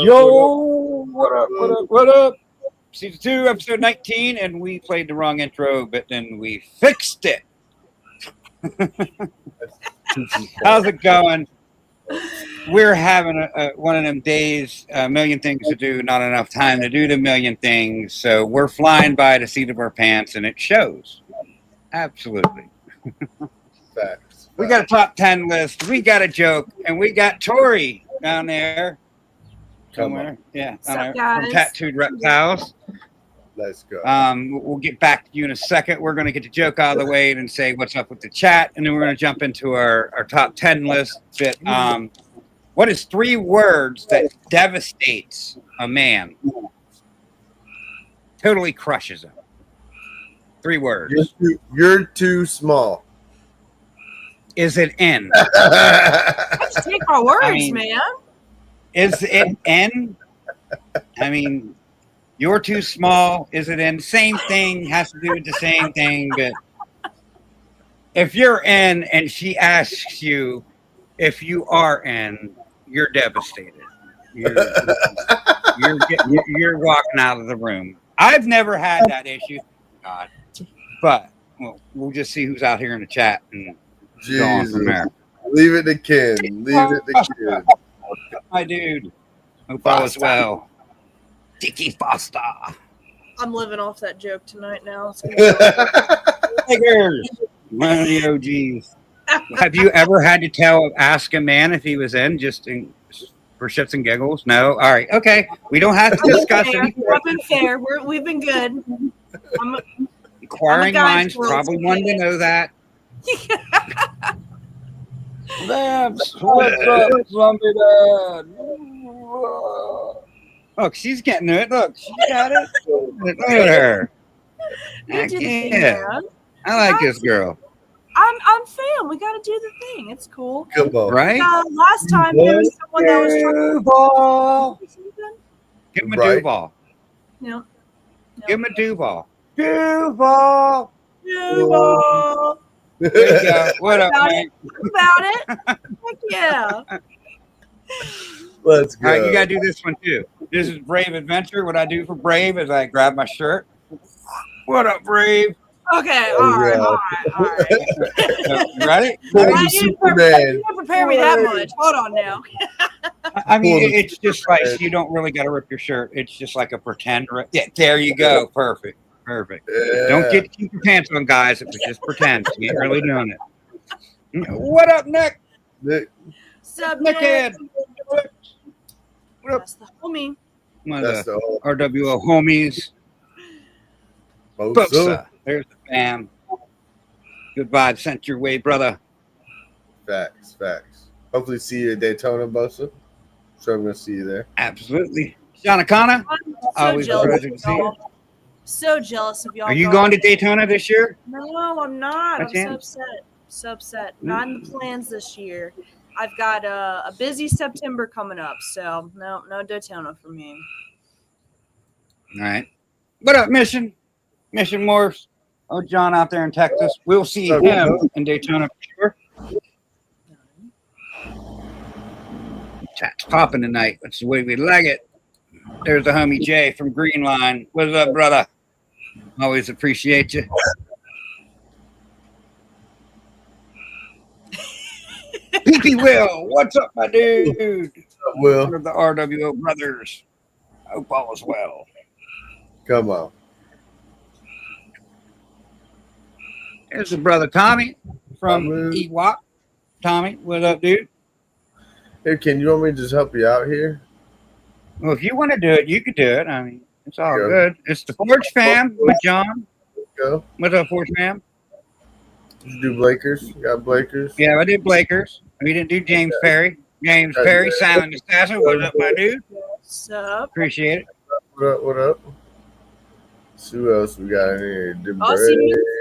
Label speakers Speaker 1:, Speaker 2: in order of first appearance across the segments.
Speaker 1: Yo, what up? Season 2, episode 19, and we played the wrong intro, but then we fixed it. How's it going? We're having one of them days, a million things to do, not enough time to do the million things. So we're flying by the seat of our pants, and it shows. Absolutely.
Speaker 2: Facts.
Speaker 1: We got a top 10 list. We got a joke, and we got Tori down there. Somewhere. Yeah.
Speaker 3: Sup,
Speaker 1: from Tattooed Reptiles.
Speaker 2: Let's go.
Speaker 1: We'll get back to you in a second. We're going to get the joke out of the way and say what's up with the chat, and then we're going to jump into our top 10 list. That what is 3 words that devastates a man? Totally crushes him. 3 words.
Speaker 2: You're too small.
Speaker 1: Is it N?
Speaker 3: Let's take our words, man.
Speaker 1: Is it N? I mean, you're too small. Is it N? Same thing, has to do with the same thing. But if you're N and she asks you if you are N, you're devastated. You're walking out of the room. I've never had that issue, God, but we'll just see who's out here in the chat and go on from there.
Speaker 2: Leave it to Ken. Leave it to Ken.
Speaker 1: My dude. Hope all is well. Dickie Foster.
Speaker 3: I'm living off that joke tonight now.
Speaker 1: Tigers. One of the OGs. Have you ever had to ask a man if he was in for shits and giggles? No? All right. Okay. We don't have to discuss it.
Speaker 3: I've been fair. We've been good.
Speaker 1: Inquiring minds probably wanted to know that. Vamps, what's up, zombie dad? Look, she's getting it. Look, she got it. Look at her. I like this girl.
Speaker 3: I'm fan. We got to do the thing. It's cool.
Speaker 2: Come on.
Speaker 1: Right?
Speaker 3: Last time there was someone that was
Speaker 1: Duval. Give him a
Speaker 2: Right.
Speaker 1: Duval.
Speaker 3: No.
Speaker 1: Give him a Duval. Duval.
Speaker 3: Duval.
Speaker 1: There you go. What up, man?
Speaker 3: About it. Heck yeah.
Speaker 2: Let's go.
Speaker 1: All right, you got to do this one too. This is Brave Adventure. What I do for Brave is I grab my shirt. What up, Brave?
Speaker 3: Okay. All right.
Speaker 1: You ready?
Speaker 3: You didn't prepare me that much. Hold on now.
Speaker 1: I mean, it's just like you don't really got to rip your shirt. It's just like a pretend. Yeah, there you go. Perfect.
Speaker 2: Yeah.
Speaker 1: Don't keep your pants on, guys. If it's just pretend, you ain't really doing it. What up, Nick?
Speaker 3: Sup,
Speaker 1: Nick? What up?
Speaker 3: That's the homie.
Speaker 1: One of the RWO homies.
Speaker 2: Bosa.
Speaker 1: There's the fam. Good vibes sent your way, brother.
Speaker 2: Facts. Hopefully see you at Daytona, Bosa. So I'm going to see you there.
Speaker 1: Absolutely. Shawnacana, always a pleasure to see you.
Speaker 3: So jealous of y'all.
Speaker 1: Are you going to Daytona this year?
Speaker 3: No, I'm not. I'm so upset. Not in the plans this year. I've got a busy September coming up, so no Daytona for me.
Speaker 1: All right. What up, Mission Morse? Oh, John out there in Texas. We'll see him in Daytona for sure. Chat's popping tonight. That's the way we like it. There's the homie Jay from Green Line. What's up, brother? Always appreciate you. Pee Will, what's up, my dude?
Speaker 2: Will.
Speaker 1: One of the RWO brothers. Hope all is well.
Speaker 2: Come on.
Speaker 1: There's the brother Tommy from Ewok. Tommy, what up, dude?
Speaker 2: Hey, Ken, you want me to just help you out here?
Speaker 1: Well, if you want to do it, you could do it. I mean, it's all good. It's the Forge fam with John.
Speaker 2: Go.
Speaker 1: What's up, Forge fam?
Speaker 2: Did you do Blakers? You got Blakers?
Speaker 1: Yeah, I did Blakers. We didn't do James Perry. James Perry, Silent Assassin. What's up, my dude?
Speaker 3: What's up?
Speaker 1: Appreciate it.
Speaker 2: What up? So who else we got in here?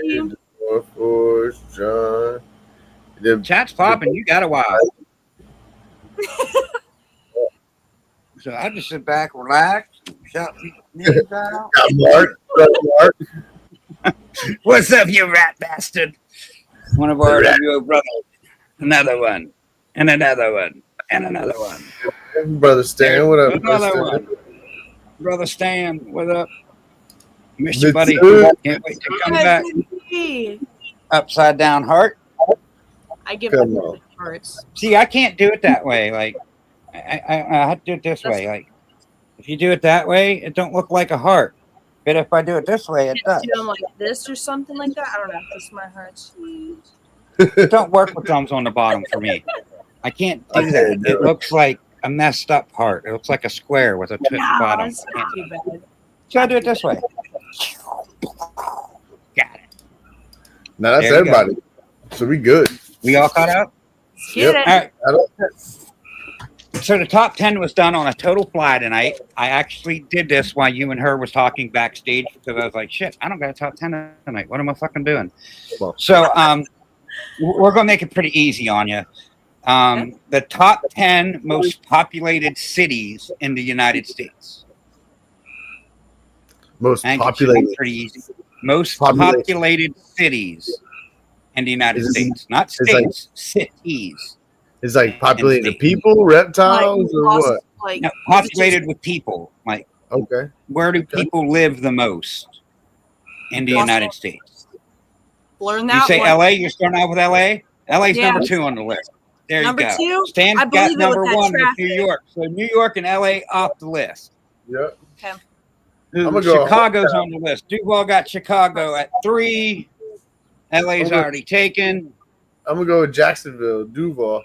Speaker 3: You.
Speaker 2: Forge, John.
Speaker 1: Chat's popping. You got a while. So I just sit back, relax, shout names out.
Speaker 2: Mark.
Speaker 1: What's up, you rat bastard? One of our RWO brothers. Another one. And another one. And another one.
Speaker 2: Brother Stan, what up,
Speaker 1: Another
Speaker 2: Stan?
Speaker 1: one. Brother Stan, what up? Miss you,
Speaker 2: Good
Speaker 1: buddy.
Speaker 2: sir.
Speaker 1: Can't wait to come
Speaker 3: Guys,
Speaker 1: back.
Speaker 3: hey.
Speaker 1: Upside down heart.
Speaker 3: I give
Speaker 2: Come
Speaker 3: them
Speaker 2: on.
Speaker 3: hearts.
Speaker 1: See, I can't do it that way. Like, I have to do it this way. Like, if you do it that way, it don't look like a heart. But if I do it this way, it does.
Speaker 3: Do them like this or something like that. I don't know. Just my heart's.
Speaker 1: It don't work with thumbs on the bottom for me. I can't do that. It looks like a messed up heart. It looks like a square with a bottom.
Speaker 3: It's not too bad.
Speaker 1: So I do it this way. Got it.
Speaker 2: Now that's
Speaker 1: There you go.
Speaker 2: everybody. So we good.
Speaker 1: We all caught up?
Speaker 3: Get
Speaker 2: Yep.
Speaker 3: it.
Speaker 1: All right.
Speaker 2: I don't,
Speaker 1: So the top 10 was done on a total fly tonight. I actually did this while you and her was talking backstage because I was like, shit, I don't got a top 10 tonight. What am I fucking doing?
Speaker 2: Well.
Speaker 1: So we're going to make it pretty easy on you. The top 10 most populated cities in the United States.
Speaker 2: most
Speaker 1: I think it should be
Speaker 2: populated.
Speaker 1: pretty easy. Most
Speaker 2: Population.
Speaker 1: populated cities in the United
Speaker 2: Is it-
Speaker 1: States. Not
Speaker 2: it's like-
Speaker 1: states, cities.
Speaker 2: It's like populated
Speaker 1: state.
Speaker 2: people, reptiles, or
Speaker 3: lost,
Speaker 2: what?
Speaker 3: like
Speaker 1: No, populated with people. Like,
Speaker 2: Okay.
Speaker 1: where do people live the most in the
Speaker 3: Los
Speaker 1: United States?
Speaker 3: learn
Speaker 1: You
Speaker 3: that
Speaker 1: say
Speaker 3: one.
Speaker 1: LA, you're starting out with LA? LA's
Speaker 3: Yeah.
Speaker 1: number 2 on the list. There
Speaker 3: Number
Speaker 1: you go.
Speaker 3: 2,
Speaker 1: Stan's
Speaker 3: I
Speaker 1: got
Speaker 3: believe it with
Speaker 1: number
Speaker 3: that
Speaker 1: 1 with
Speaker 3: traffic.
Speaker 1: New York. So New York and LA off the list.
Speaker 2: Yep.
Speaker 1: Ooh,
Speaker 2: I'ma go
Speaker 1: Chicago's on the list. Duval got Chicago at 3. LA's
Speaker 2: I'm gonna-
Speaker 1: already taken.
Speaker 2: I'm gonna go with Jacksonville, Duval.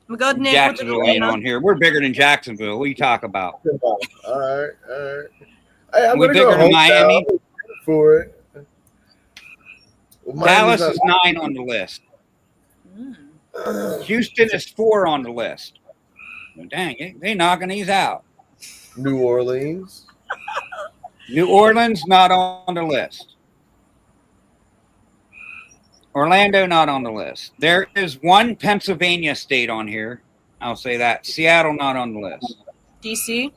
Speaker 3: I'm good, Nick.
Speaker 1: Jacksonville
Speaker 3: with the
Speaker 1: ain't on here. We're bigger than Jacksonville. What are you talking about?
Speaker 2: All right, all right. Hey, I'm
Speaker 1: We
Speaker 2: gonna go
Speaker 1: bigger than
Speaker 2: hometown
Speaker 1: Miami?
Speaker 2: for it. Well, Miami's
Speaker 1: Dallas
Speaker 2: not-
Speaker 1: is 9 on the list. Houston is 4 on the list. Well, dang, they knocking these out.
Speaker 2: New Orleans.
Speaker 1: New Orleans not on the list. Orlando not on the list. There is one Pennsylvania state on here. I'll say that. Seattle not on the list.
Speaker 3: DC.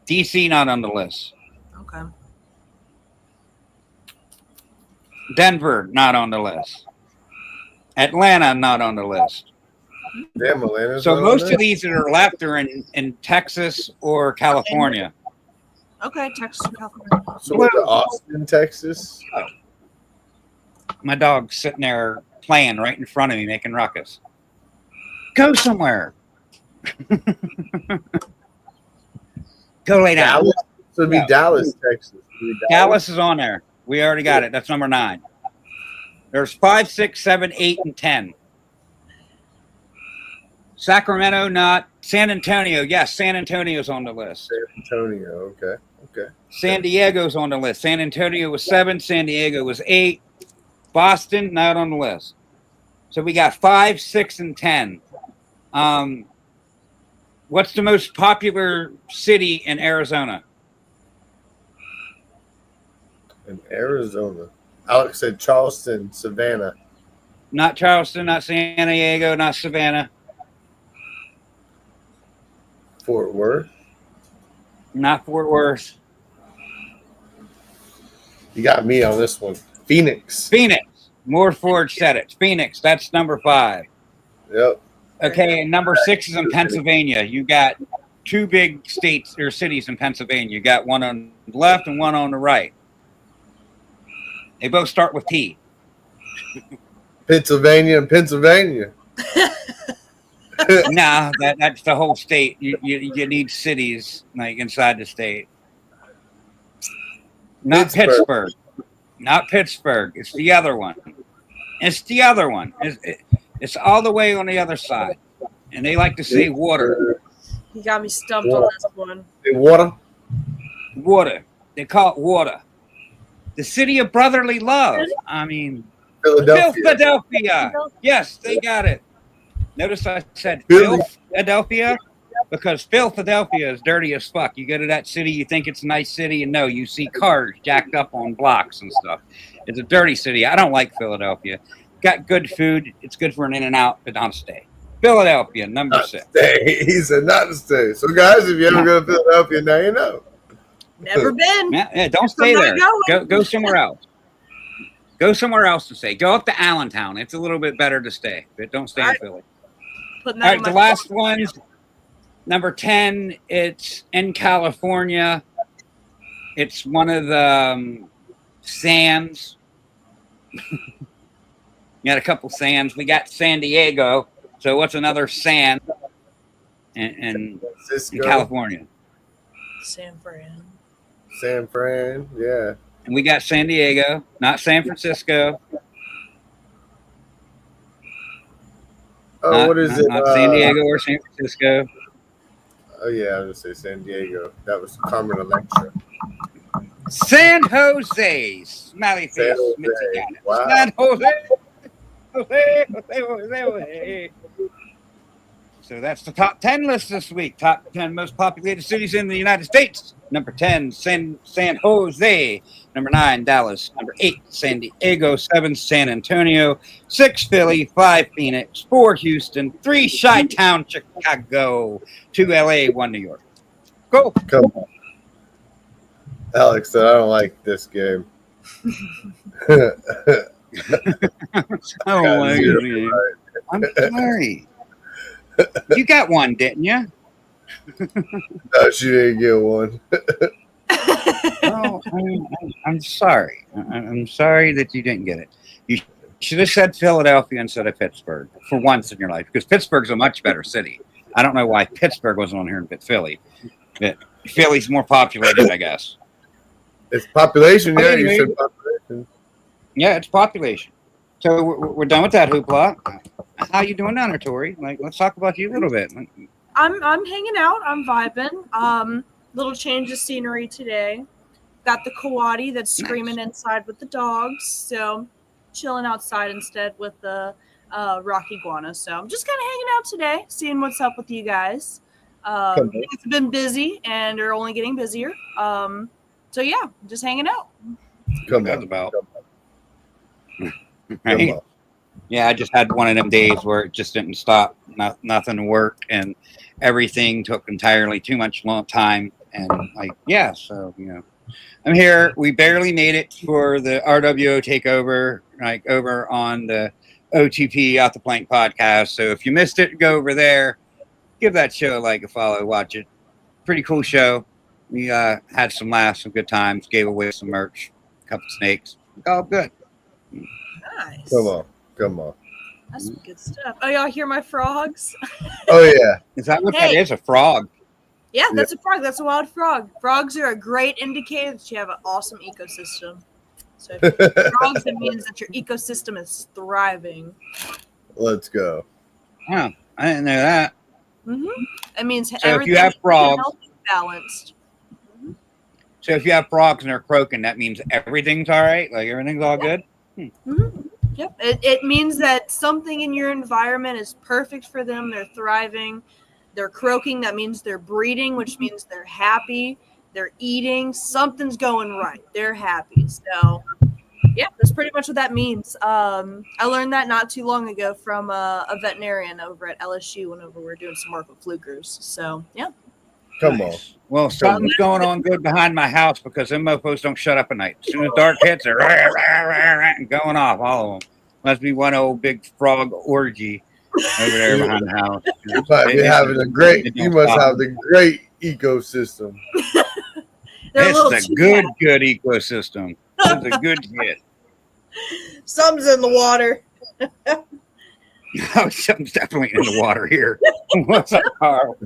Speaker 1: DC not on the list.
Speaker 3: Okay.
Speaker 1: Denver not on the list. Atlanta not on the list.
Speaker 2: Damn, Atlanta's
Speaker 1: So
Speaker 2: not on
Speaker 1: most
Speaker 2: there?
Speaker 1: of these that are left are in Texas or California.
Speaker 3: Okay. Texas, California.
Speaker 2: So what's it, Austin, Texas.
Speaker 1: My dog's sitting there playing right in front of me, making ruckus. Go somewhere. Go lay down.
Speaker 2: Dallas. So it'd be
Speaker 1: No.
Speaker 2: Dallas, Texas. It'd be
Speaker 1: Dallas is on there. We already got it. That's number 9. There's 5, 6, 7, 8, and 10. Sacramento, not. San Antonio, yes, San Antonio's on the list.
Speaker 2: San Antonio. Okay. Okay.
Speaker 1: San Diego's on the list. San Antonio was 7. San Diego was 8. Boston, not on the list. So we got 5, 6, and 10. What's the most popular city in Arizona?
Speaker 2: In Arizona. Alex said Charleston, Savannah.
Speaker 1: Not Charleston, not San Diego, not Savannah,
Speaker 2: Fort Worth.
Speaker 1: not Fort Worth.
Speaker 2: You got me on this one. Phoenix.
Speaker 1: Phoenix. Moore Ford said it. Phoenix, that's number 5.
Speaker 2: Yep.
Speaker 1: Okay, and number 6 is in Pennsylvania. You got 2 big states or cities in Pennsylvania. You got one on the left and one on the right. They both start with P.
Speaker 2: Pennsylvania and Pennsylvania.
Speaker 1: Nah, that's the whole state. You need cities like inside the state. Not Pittsburgh. Not Pittsburgh. It's the other one. It's the other one. It's all the way on the other side. And they like to say water.
Speaker 3: You got me stumped on this one.
Speaker 2: Hey, water.
Speaker 1: Water. They call it water. The city of brotherly love. I mean,
Speaker 2: Philadelphia.
Speaker 1: Philadelphia. Yes, they got it. Notice I said
Speaker 2: Philly.
Speaker 1: Philadelphia because Philadelphia is dirty as fuck. You go to that city, you think it's a nice city, and no, you see cars jacked up on blocks and stuff. It's a dirty city. I don't like Philadelphia. Got good food. It's good for an in and out, but don't stay. Philadelphia, number
Speaker 2: Not
Speaker 1: 6.
Speaker 2: to stay. He said not to stay. So, guys, if you ever go to Philadelphia, now you know.
Speaker 3: Never been.
Speaker 1: Yeah, don't stay
Speaker 3: I'm
Speaker 1: there.
Speaker 3: not
Speaker 1: Go somewhere else. Go somewhere else to stay. Go up to Allentown. It's a little bit better to stay, but don't stay in
Speaker 3: Alright.
Speaker 1: Philly.
Speaker 3: Putting
Speaker 1: All
Speaker 3: that
Speaker 1: right,
Speaker 3: in
Speaker 1: the
Speaker 3: my
Speaker 1: last ones. Number 10, it's in California. It's one of the sands. You got a couple sands. We got San Diego. So what's another sand in California?
Speaker 3: San Fran.
Speaker 2: San Fran, yeah.
Speaker 1: And we got San Diego, not San Francisco.
Speaker 2: Oh, what is it?
Speaker 1: Not San Diego or San Francisco.
Speaker 2: Oh, yeah, I was going to say San Diego. That was Carmen Electra.
Speaker 1: San Jose. Smiley face.
Speaker 2: Wow.
Speaker 1: San Jose. Jose. So that's the top 10 list this week. Top 10 most populated cities in the United States. Number 10, San Jose. Number 9, Dallas. Number 8, San Diego. 7, San Antonio. 6, Philly. 5, Phoenix. 4, Houston. 3, Chi-Town, Chicago. 2, LA. 1, New York. Go.
Speaker 2: Come on. Alex said, I don't like this game.
Speaker 1: I'm sorry. You got one, didn't you?
Speaker 2: No, she didn't get one.
Speaker 1: Oh, I'm sorry. I'm sorry that you didn't get it. You should have said Philadelphia instead of Pittsburgh for once in your life, because Pittsburgh's a much better city. I don't know why Pittsburgh wasn't on here and fit Philly. But Philly's more populated, I guess.
Speaker 2: It's population, yeah.
Speaker 1: Anyway,
Speaker 2: You said population.
Speaker 1: Yeah, it's population. So we're done with that hoopla. How you doing down there, Tori? Like, let's talk about you a little bit.
Speaker 3: I'm hanging out. I'm vibing. Little change of scenery today. Got the coati that's screaming inside with the dogs. So chilling outside instead with the rock iguana. So I'm just kind of hanging out today, seeing what's up with you guys. It's been busy and they're only getting busier. So yeah, just hanging out.
Speaker 2: Come on.
Speaker 1: Right? Yeah, I just had one of them days where it just didn't stop. Nothing worked, and everything took entirely too much long time. And like, yeah, so I'm here. We barely made it for the RWO takeover, like over on the OTP Out the Plank podcast. So if you missed it, go over there, give that show a like, a follow, watch it. Pretty cool show. We had some laughs, some good times, gave away some merch, a couple snakes. All good.
Speaker 3: Nice.
Speaker 2: Come on.
Speaker 3: That's some good stuff. Oh, y'all hear my frogs?
Speaker 2: Oh, yeah.
Speaker 1: Is that what that is? A frog?
Speaker 3: Yeah, that's a frog. That's a wild frog. Frogs are a great indicator that you have an awesome ecosystem. So if you have frogs, it means that your ecosystem is thriving.
Speaker 2: Let's go.
Speaker 1: Oh, I didn't know that.
Speaker 3: Mm-hmm. It means
Speaker 1: so
Speaker 3: everything
Speaker 1: if you have frogs,
Speaker 3: is balanced.
Speaker 1: Mm-hmm. So if you have frogs and they're croaking, that means everything's all right? Like everything's all good?
Speaker 3: Mm-hmm. Yep. It means that something in your environment is perfect for them. They're thriving. They're croaking. That means they're breeding, which means they're happy. They're eating. Something's going right. They're happy. So, yeah, that's pretty much what that means. I learned that not too long ago from a veterinarian over at LSU whenever we were doing some work with flukers. So, yeah.
Speaker 2: Come on.
Speaker 1: Well, something's going on good behind my house because them mofos don't shut up at night. As soon as dark hits, they're going off, all of them. Must be one old big frog orgy over there behind the house.
Speaker 2: You must have the great ecosystem.
Speaker 1: It's a good ecosystem. It's a good shit.
Speaker 3: Something's in the water.
Speaker 1: Oh, something's definitely in the water here. What's up, Carl?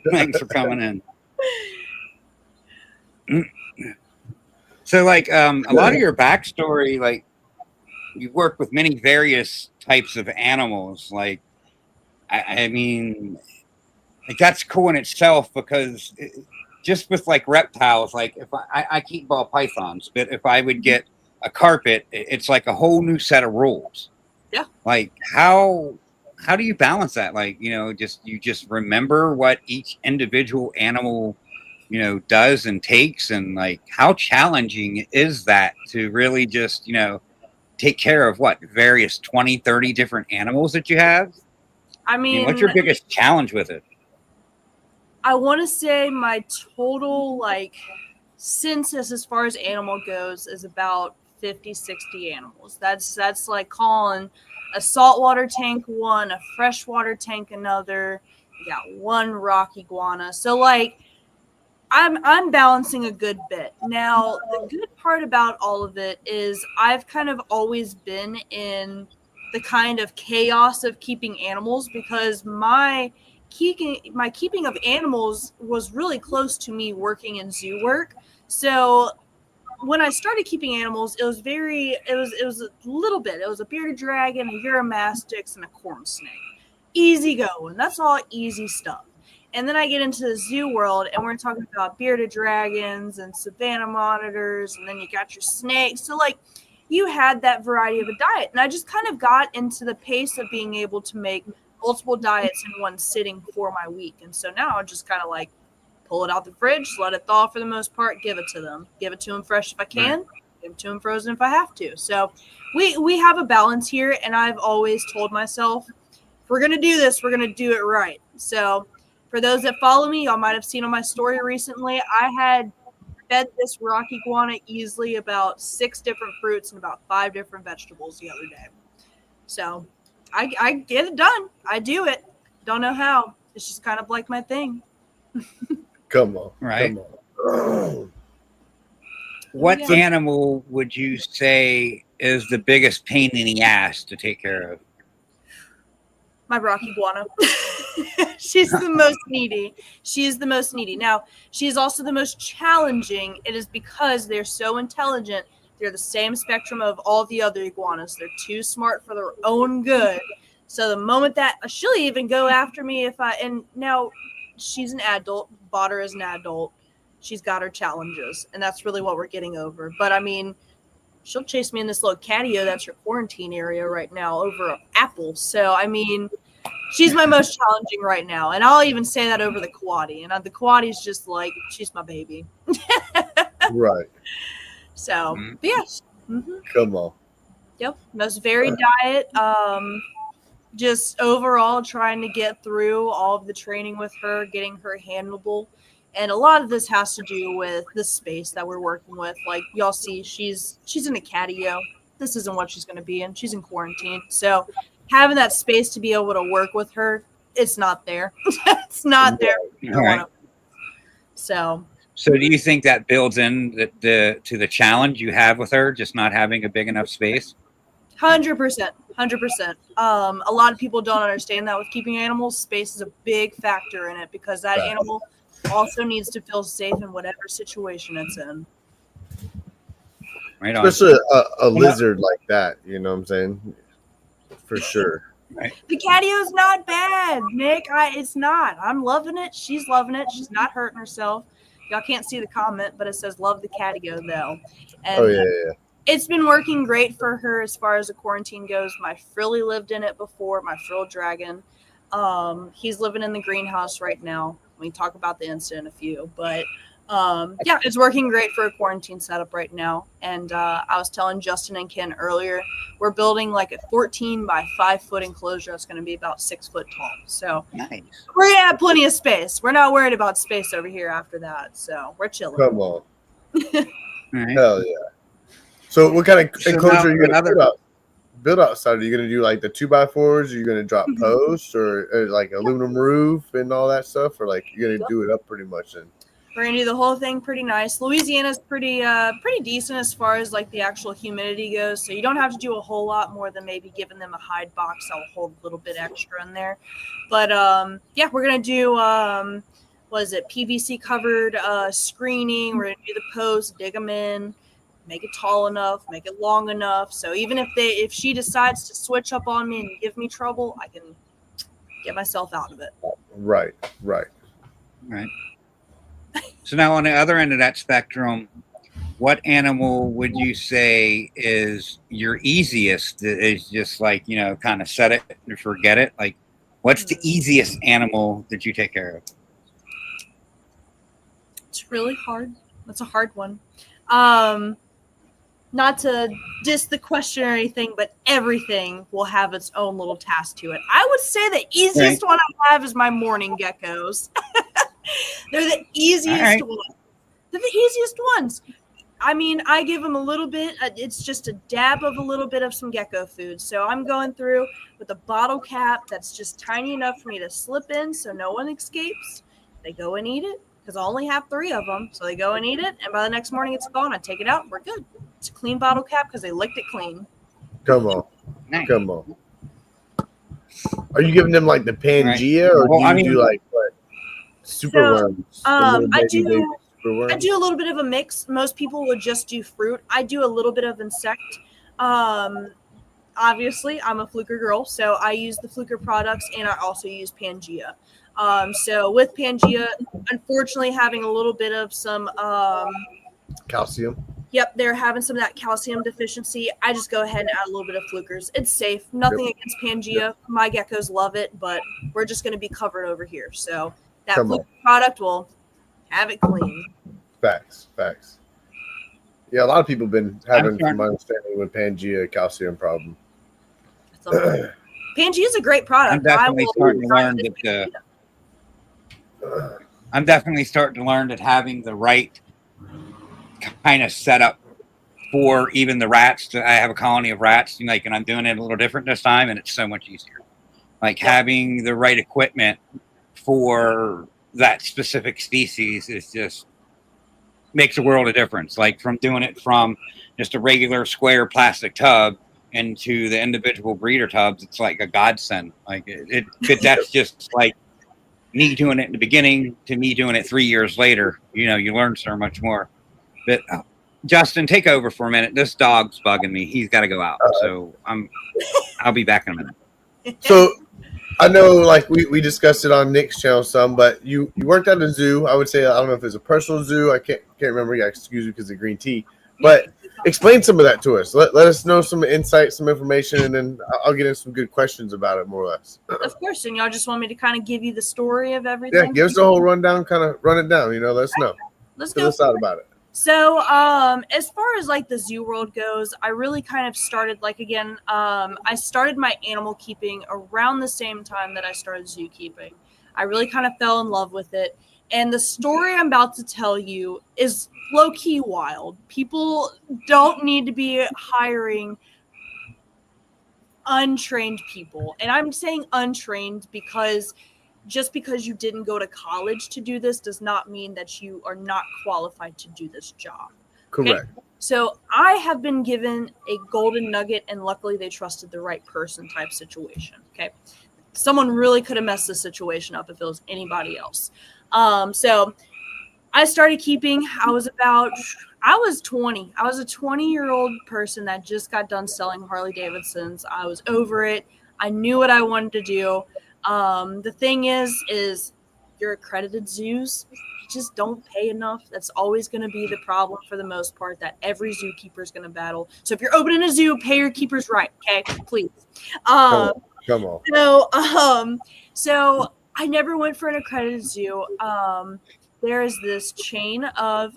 Speaker 1: Thanks for coming in. So, like, a lot of your backstory, like, you've worked with many various types of animals. Like, I mean, like, that's cool in itself because just with like reptiles, like if I keep ball pythons, but if I would get a carpet, it's like a whole new set of rules.
Speaker 3: Yeah.
Speaker 1: Like how do you balance that? Like, you just remember what each individual animal, does and takes, and like how challenging is that to really just, take care of what various 20, 30 different animals that you have?
Speaker 3: I mean,
Speaker 1: what's your biggest challenge with it?
Speaker 3: I want to say my total census as far as animal goes is about 50, 60 animals. That's like calling a saltwater tank one, a freshwater tank another. I got one rock iguana. So like I'm balancing a good bit. Now, the good part about all of it is I've kind of always been in the kind of chaos of keeping animals because my keeping of animals was really close to me working in zoo work. So when I started keeping animals, it was a little bit. It was a bearded dragon, a Eurymastix, and a corn snake. Easy going. That's all easy stuff. And then I get into the zoo world, and we're talking about bearded dragons and savanna monitors, and then you got your snakes. So like, you had that variety of a diet, and I just kind of got into the pace of being able to make multiple diets in one sitting for my week. And so now I'm just kind of like, pull it out the fridge, let it thaw for the most part, give it to them. Give it to them fresh if I can, give it to them frozen if I have to. So we have a balance here, and I've always told myself, if we're going to do this, we're going to do it right. So for those that follow me, y'all might have seen on my story recently, I had fed this rock iguana easily about 6 different fruits and about 5 different vegetables the other day. So I get it done. I do it. Don't know how. It's just kind of like my thing.
Speaker 2: Come on.
Speaker 1: Right.
Speaker 2: Come on.
Speaker 1: What animal would you say is the biggest pain in the ass to take care of?
Speaker 3: My rock iguana. She's the most needy. She is the most needy. Now, she is also the most challenging. It is because they're so intelligent. They're the same spectrum of all the other iguanas. They're too smart for their own good. So the moment that she'll even go after me and now she's an adult, bought her as an adult. She's got her challenges, and that's really what we're getting over. But I mean, she'll chase me in this little catio that's her quarantine area right now over apples. So I mean, she's my most challenging right now, and I'll even say that over the Kawadi. And the Kawadi's just like, she's my baby.
Speaker 2: Right.
Speaker 3: So, but yes. Mm-hmm.
Speaker 2: Come on.
Speaker 3: Yep. Most varied diet. Just overall trying to get through all of the training with her, getting her handleable. And a lot of this has to do with the space that we're working with. Like y'all see, she's in a catio. This isn't what she's going to be in. She's in quarantine. So having that space to be able to work with her, it's not there. It's not there.
Speaker 1: Right.
Speaker 3: So
Speaker 1: do you think that builds in to the challenge you have with her, just not having a big enough space?
Speaker 3: 100%. A lot of people don't understand that with keeping animals. Space is a big factor in it because that animal also needs to feel safe in whatever situation it's in.
Speaker 1: Right on.
Speaker 2: Especially a lizard like that, you know what I'm saying? For sure.
Speaker 1: Right.
Speaker 3: The catio's not bad, Nick. It's not. I'm loving it. She's loving it. She's not hurting herself. Y'all can't see the comment, but it says love the catio though. And
Speaker 2: yeah.
Speaker 3: It's been working great for her as far as the quarantine goes. My frilly lived in it before, my frill dragon. He's living in the greenhouse right now. We can talk about the incident a few, but yeah, it's working great for a quarantine setup right now. And I was telling Justin and Ken earlier, we're building like a 14 by 5 foot enclosure. It's going to be about 6 foot tall. So
Speaker 1: nice.
Speaker 3: We're going to have plenty of space. We're not worried about space over here after that. So we're chilling.
Speaker 2: Come on.
Speaker 1: Right.
Speaker 2: Hell yeah. So what kind of enclosure are you going to build outside? Are you going to do like the 2x4s? Are you going to drop posts or like aluminum roof and all that stuff? Or like you're going to do it up pretty much then?
Speaker 3: We're going to do the whole thing pretty nice. Louisiana's pretty decent as far as like the actual humidity goes. So you don't have to do a whole lot more than maybe giving them a hide box that'll hold a little bit extra in there. But yeah, we're going to do, PVC covered screening. We're going to do the posts, dig them in. Make it tall enough, make it long enough. So even if she decides to switch up on me and give me trouble, I can get myself out of it.
Speaker 2: Right.
Speaker 1: So now on the other end of that spectrum, what animal would you say is your easiest? Is just like, kind of set it and forget it? Like, what's the easiest animal that you take care of?
Speaker 3: It's really hard. That's a hard one. Not to diss the question or anything, but everything will have its own little task to it. I would say the easiest one I have is my morning geckos. They're the easiest ones. They're the easiest ones. I mean, I give them a little bit. It's just a dab of a little bit of some gecko food. So I'm going through with a bottle cap that's just tiny enough for me to slip in so no one escapes. They go and eat it because I only have 3 of them. So they go and eat it. And by the next morning, it's gone. I take it out. We're good. It's a clean bottle cap because they licked it clean.
Speaker 2: Come on.
Speaker 1: Nice.
Speaker 2: Come on. Are you giving them like the Pangea or do you do like what? Super worms?
Speaker 3: I do a little bit of a mix. Most people would just do fruit. I do a little bit of insect. Obviously, I'm a Fluker girl, so I use the Fluker products, and I also use Pangea. So with Pangea, unfortunately, having a little bit of some
Speaker 2: calcium.
Speaker 3: Yep, they're having some of that calcium deficiency. I just go ahead and add a little bit of Flukers. It's safe. Nothing against Pangea. Yep. My geckos love it, but we're just going to be covered over here. So that Fluker product will have it clean.
Speaker 2: Facts. Yeah, a lot of people have been having, from my understanding, with Pangea calcium problem.
Speaker 3: Pangea is a great product.
Speaker 1: I'm definitely starting to learn that. I'm definitely starting to learn that having the right kind of setup for even the rats. I have a colony of rats, like, and I'm doing it a little different this time, and it's so much easier. Like having the right equipment for that specific species is just makes a world of difference. Like from doing it from just a regular square plastic tub into the individual breeder tubs, it's like a godsend. Like that's just like me doing it in the beginning to me doing it 3 years later. You learn so much more. But Justin, take over for a minute. This dog's bugging me. He's got to go out. So I'll be back in a minute.
Speaker 2: So I know, like we discussed it on Nick's channel some, but you worked at a zoo. I would say, I don't know if it's a personal zoo. I can't remember. Yeah, excuse me because of green tea. But explain some of that to us. Let us know some insight, some information, and then I'll get in some good questions about it, more or less.
Speaker 3: Of course. And y'all just want me to kind of give you the story of everything?
Speaker 2: Yeah, give us the whole rundown. Kind of run it down. Let us know.
Speaker 3: Let's
Speaker 2: Fill us out about it.
Speaker 3: So, as far as like the zoo world goes, I really kind of started I started my animal keeping around the same time that I started zookeeping. I really kind of fell in love with it. And the story I'm about to tell you is low-key wild. People don't need to be hiring untrained people. And I'm saying untrained because just because you didn't go to college to do this does not mean that you are not qualified to do this job.
Speaker 2: Correct.
Speaker 3: Okay? So I have been given a golden nugget, and luckily they trusted the right person type situation. Okay. Someone really could have messed this situation up if it was anybody else. So I started keeping. I was 20. I was a 20-year-old person that just got done selling Harley Davidsons. I was over it. I knew what I wanted to do. The thing is your accredited zoos just don't pay enough. That's always going to be the problem for the most part that every zookeeper is going to battle. So if you're opening a zoo, pay your keepers right. Okay, please.
Speaker 2: Come on.
Speaker 3: So I never went for an accredited zoo. There is this chain of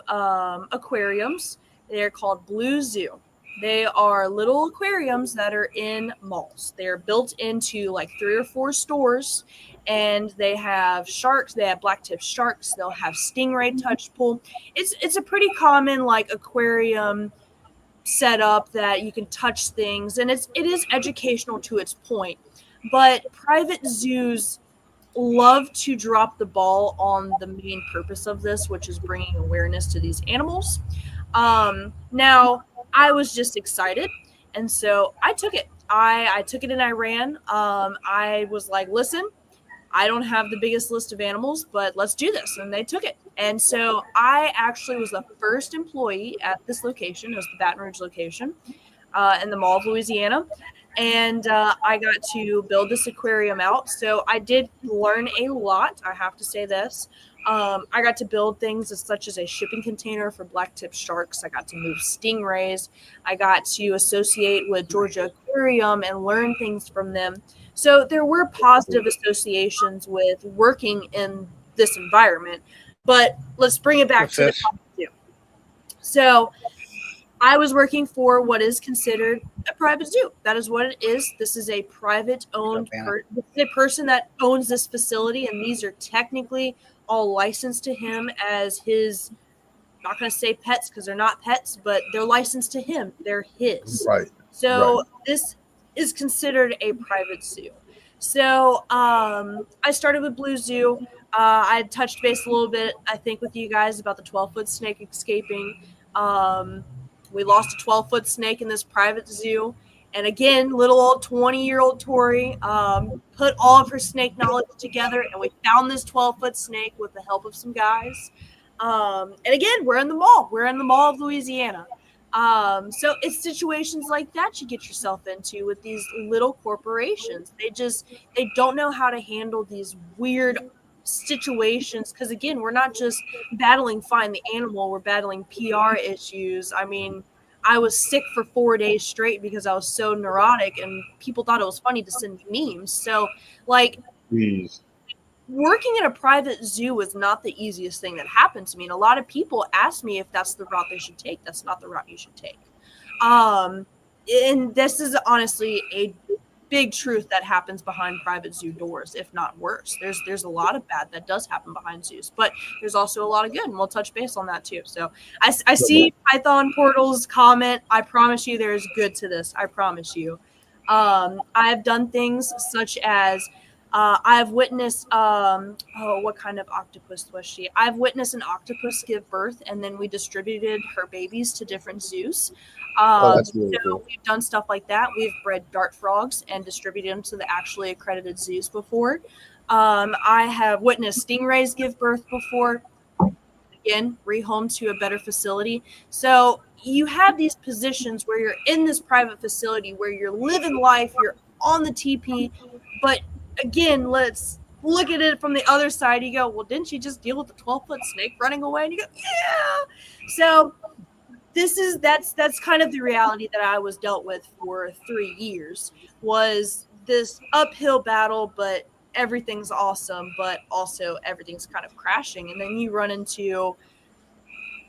Speaker 3: aquariums. They're called Blue Zoo. They are little aquariums that are in malls. They're built into like 3 or 4 stores, and they have sharks. They have black-tip sharks. They'll have stingray touch pool. It's a pretty common like aquarium setup that you can touch things, and it is educational to its point. But private zoos love to drop the ball on the main purpose of this, which is bringing awareness to these animals. Now, I was just excited, and so I took it. I took it and I ran. I was like, listen, I don't have the biggest list of animals, but let's do this. And they took it. And so I actually was the first employee at this location. It was the Baton Rouge location in the Mall of Louisiana. And I got to build this aquarium out. So I did learn a lot. I have to say this. I got to build things such as a shipping container for black-tip sharks. I got to move stingrays. I got to associate with Georgia Aquarium and learn things from them. So there were positive associations with working in this environment. But let's bring it back to the top two. So I was working for what is considered a private zoo. That is what it is. This is a private-owned person that owns this facility, and these are technically all licensed to him as his not going to say pets because they're not pets, but they're licensed to him. They're his.
Speaker 2: Right.
Speaker 3: So this is considered a private zoo. So I started with Blue Zoo. I had touched base a little bit, I think, with you guys about the 12-foot snake escaping. We lost a 12-foot snake in this private zoo. And again, little old 20-year-old Tori put all of her snake knowledge together, and we found this 12-foot snake with the help of some guys. And again, we're in the mall. We're in the Mall of Louisiana. So it's situations like that you get yourself into with these little corporations. They don't know how to handle these weird situations, because again, we're not just battling find the animal, we're battling PR issues. I mean, I was sick for 4 days straight because I was so neurotic, and people thought it was funny to send memes. So, like,
Speaker 2: Jeez.
Speaker 3: working in a private zoo is not the easiest thing that happened to me. And a lot of people ask me if that's the route they should take. That's not the route you should take. And this is honestly a big truth that happens behind private zoo doors, if not worse. There's a lot of bad that does happen behind zoos, but there's also a lot of good, and we'll touch base on that too. So I see Python Portal's comment. I promise you there is good to this. I promise you. I've done things such as I've witnessed what kind of octopus was she? I've witnessed an octopus give birth, and then we distributed her babies to different zoos.
Speaker 2: That's really cool.
Speaker 3: We've done stuff like that. We've bred dart frogs and distributed them to the actually accredited zoos before. I have witnessed stingrays give birth before. Again, rehomed to a better facility. So you have these positions where you're in this private facility where you're living life, you're on the TP, but again, let's look at it from the other side. You go, well, didn't you just deal with the 12-foot snake running away? And you go, yeah. So that's kind of the reality that I was dealt with for 3 years, was this uphill battle, but everything's awesome, but also everything's kind of crashing. And then you run into,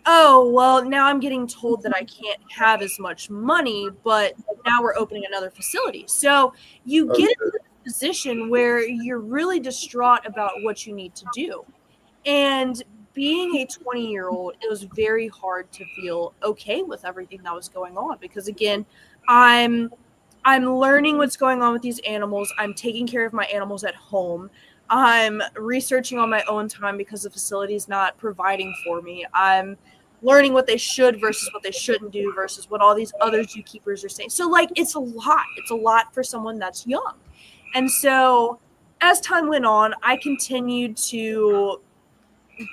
Speaker 3: oh, well, now I'm getting told that I can't have as much money, but now we're opening another facility. So you get into a position where you're really distraught about what you need to do. And being a 20-year-old, it was very hard to feel okay with everything that was going on, because again, I'm learning what's going on with these animals. I'm taking care of my animals at home. I'm researching on my own time because the facility is not providing for me. I'm learning what they should versus what they shouldn't do versus what all these other zookeepers are saying. So, like, it's a lot. It's a lot for someone that's young. And so as time went on, I continued to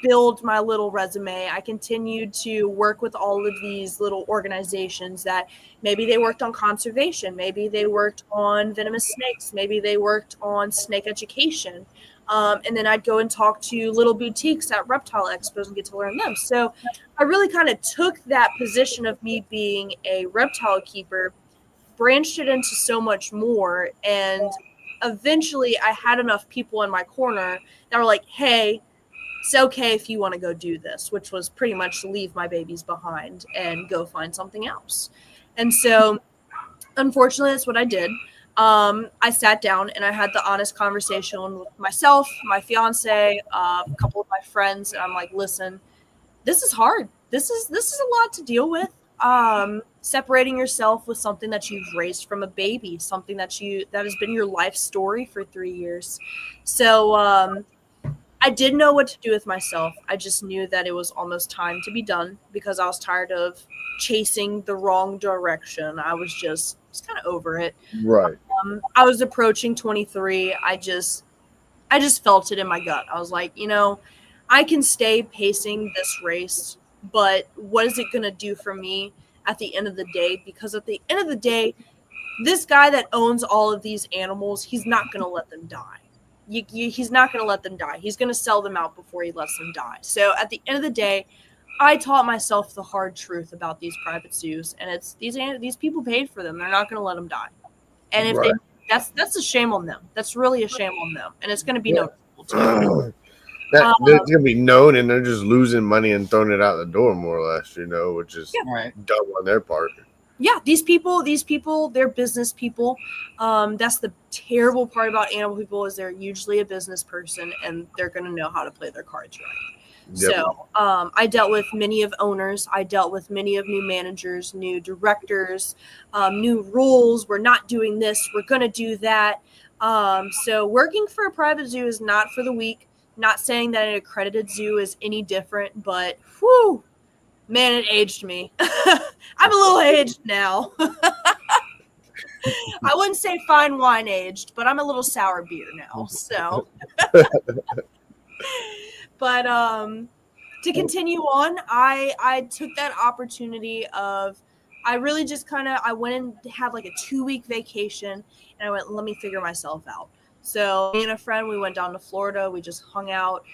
Speaker 3: build my little resume. I continued to work with all of these little organizations that maybe they worked on conservation, maybe they worked on venomous snakes, maybe they worked on snake education. And then I'd go and talk to little boutiques at reptile expos and get to learn them. So I really kind of took that position of me being a reptile keeper, branched it into so much more, and eventually I had enough people in my corner that were like, hey, it's okay if you want to go do this, which was pretty much leave my babies behind and go find something else. And so, unfortunately, that's what I did. I sat down and I had the honest conversation with myself, my fiance, a couple of my friends, and I'm like, listen, this is hard. This is a lot to deal with. Separating yourself with something that you've raised from a baby, something that has been your life story for 3 years. So, I didn't know what to do with myself. I just knew that it was almost time to be done because I was tired of chasing the wrong direction. I was just kind of over it.
Speaker 2: Right.
Speaker 3: I was approaching 23. I just felt it in my gut. I was like, I can stay pacing this race, but what is it going to do for me at the end of the day? Because at the end of the day, this guy that owns all of these animals, he's not going to let them die. He's not going to let them die. He's going to sell them out before he lets them die. So at the end of the day, I taught myself the hard truth about these private zoos, and it's these people paid for them. They're not going to let them die. And if
Speaker 2: Right.
Speaker 3: that's a shame on them. That's really a shame on them, and it's going to be noticeable too.
Speaker 2: That's gonna be known, and they're just losing money and throwing it out the door, more or less, which is dumb on their part.
Speaker 3: Yeah, these people, they're business people. That's the terrible part about animal people, is they're usually a business person, and they're going to know how to play their cards right.
Speaker 2: Yep.
Speaker 3: So I dealt with many of owners. I dealt with many of new managers, new directors, new rules. We're not doing this. We're going to do that. So working for a private zoo is not for the weak. Not saying that an accredited zoo is any different, but whew, man, it aged me. I'm a little aged now. I wouldn't say fine wine aged, but I'm a little sour beer now. So, but to continue on, I took that opportunity of, I really just I went and had like a 2-week vacation, and I went, let me figure myself out. So me and a friend, we went down to Florida. We just hung out.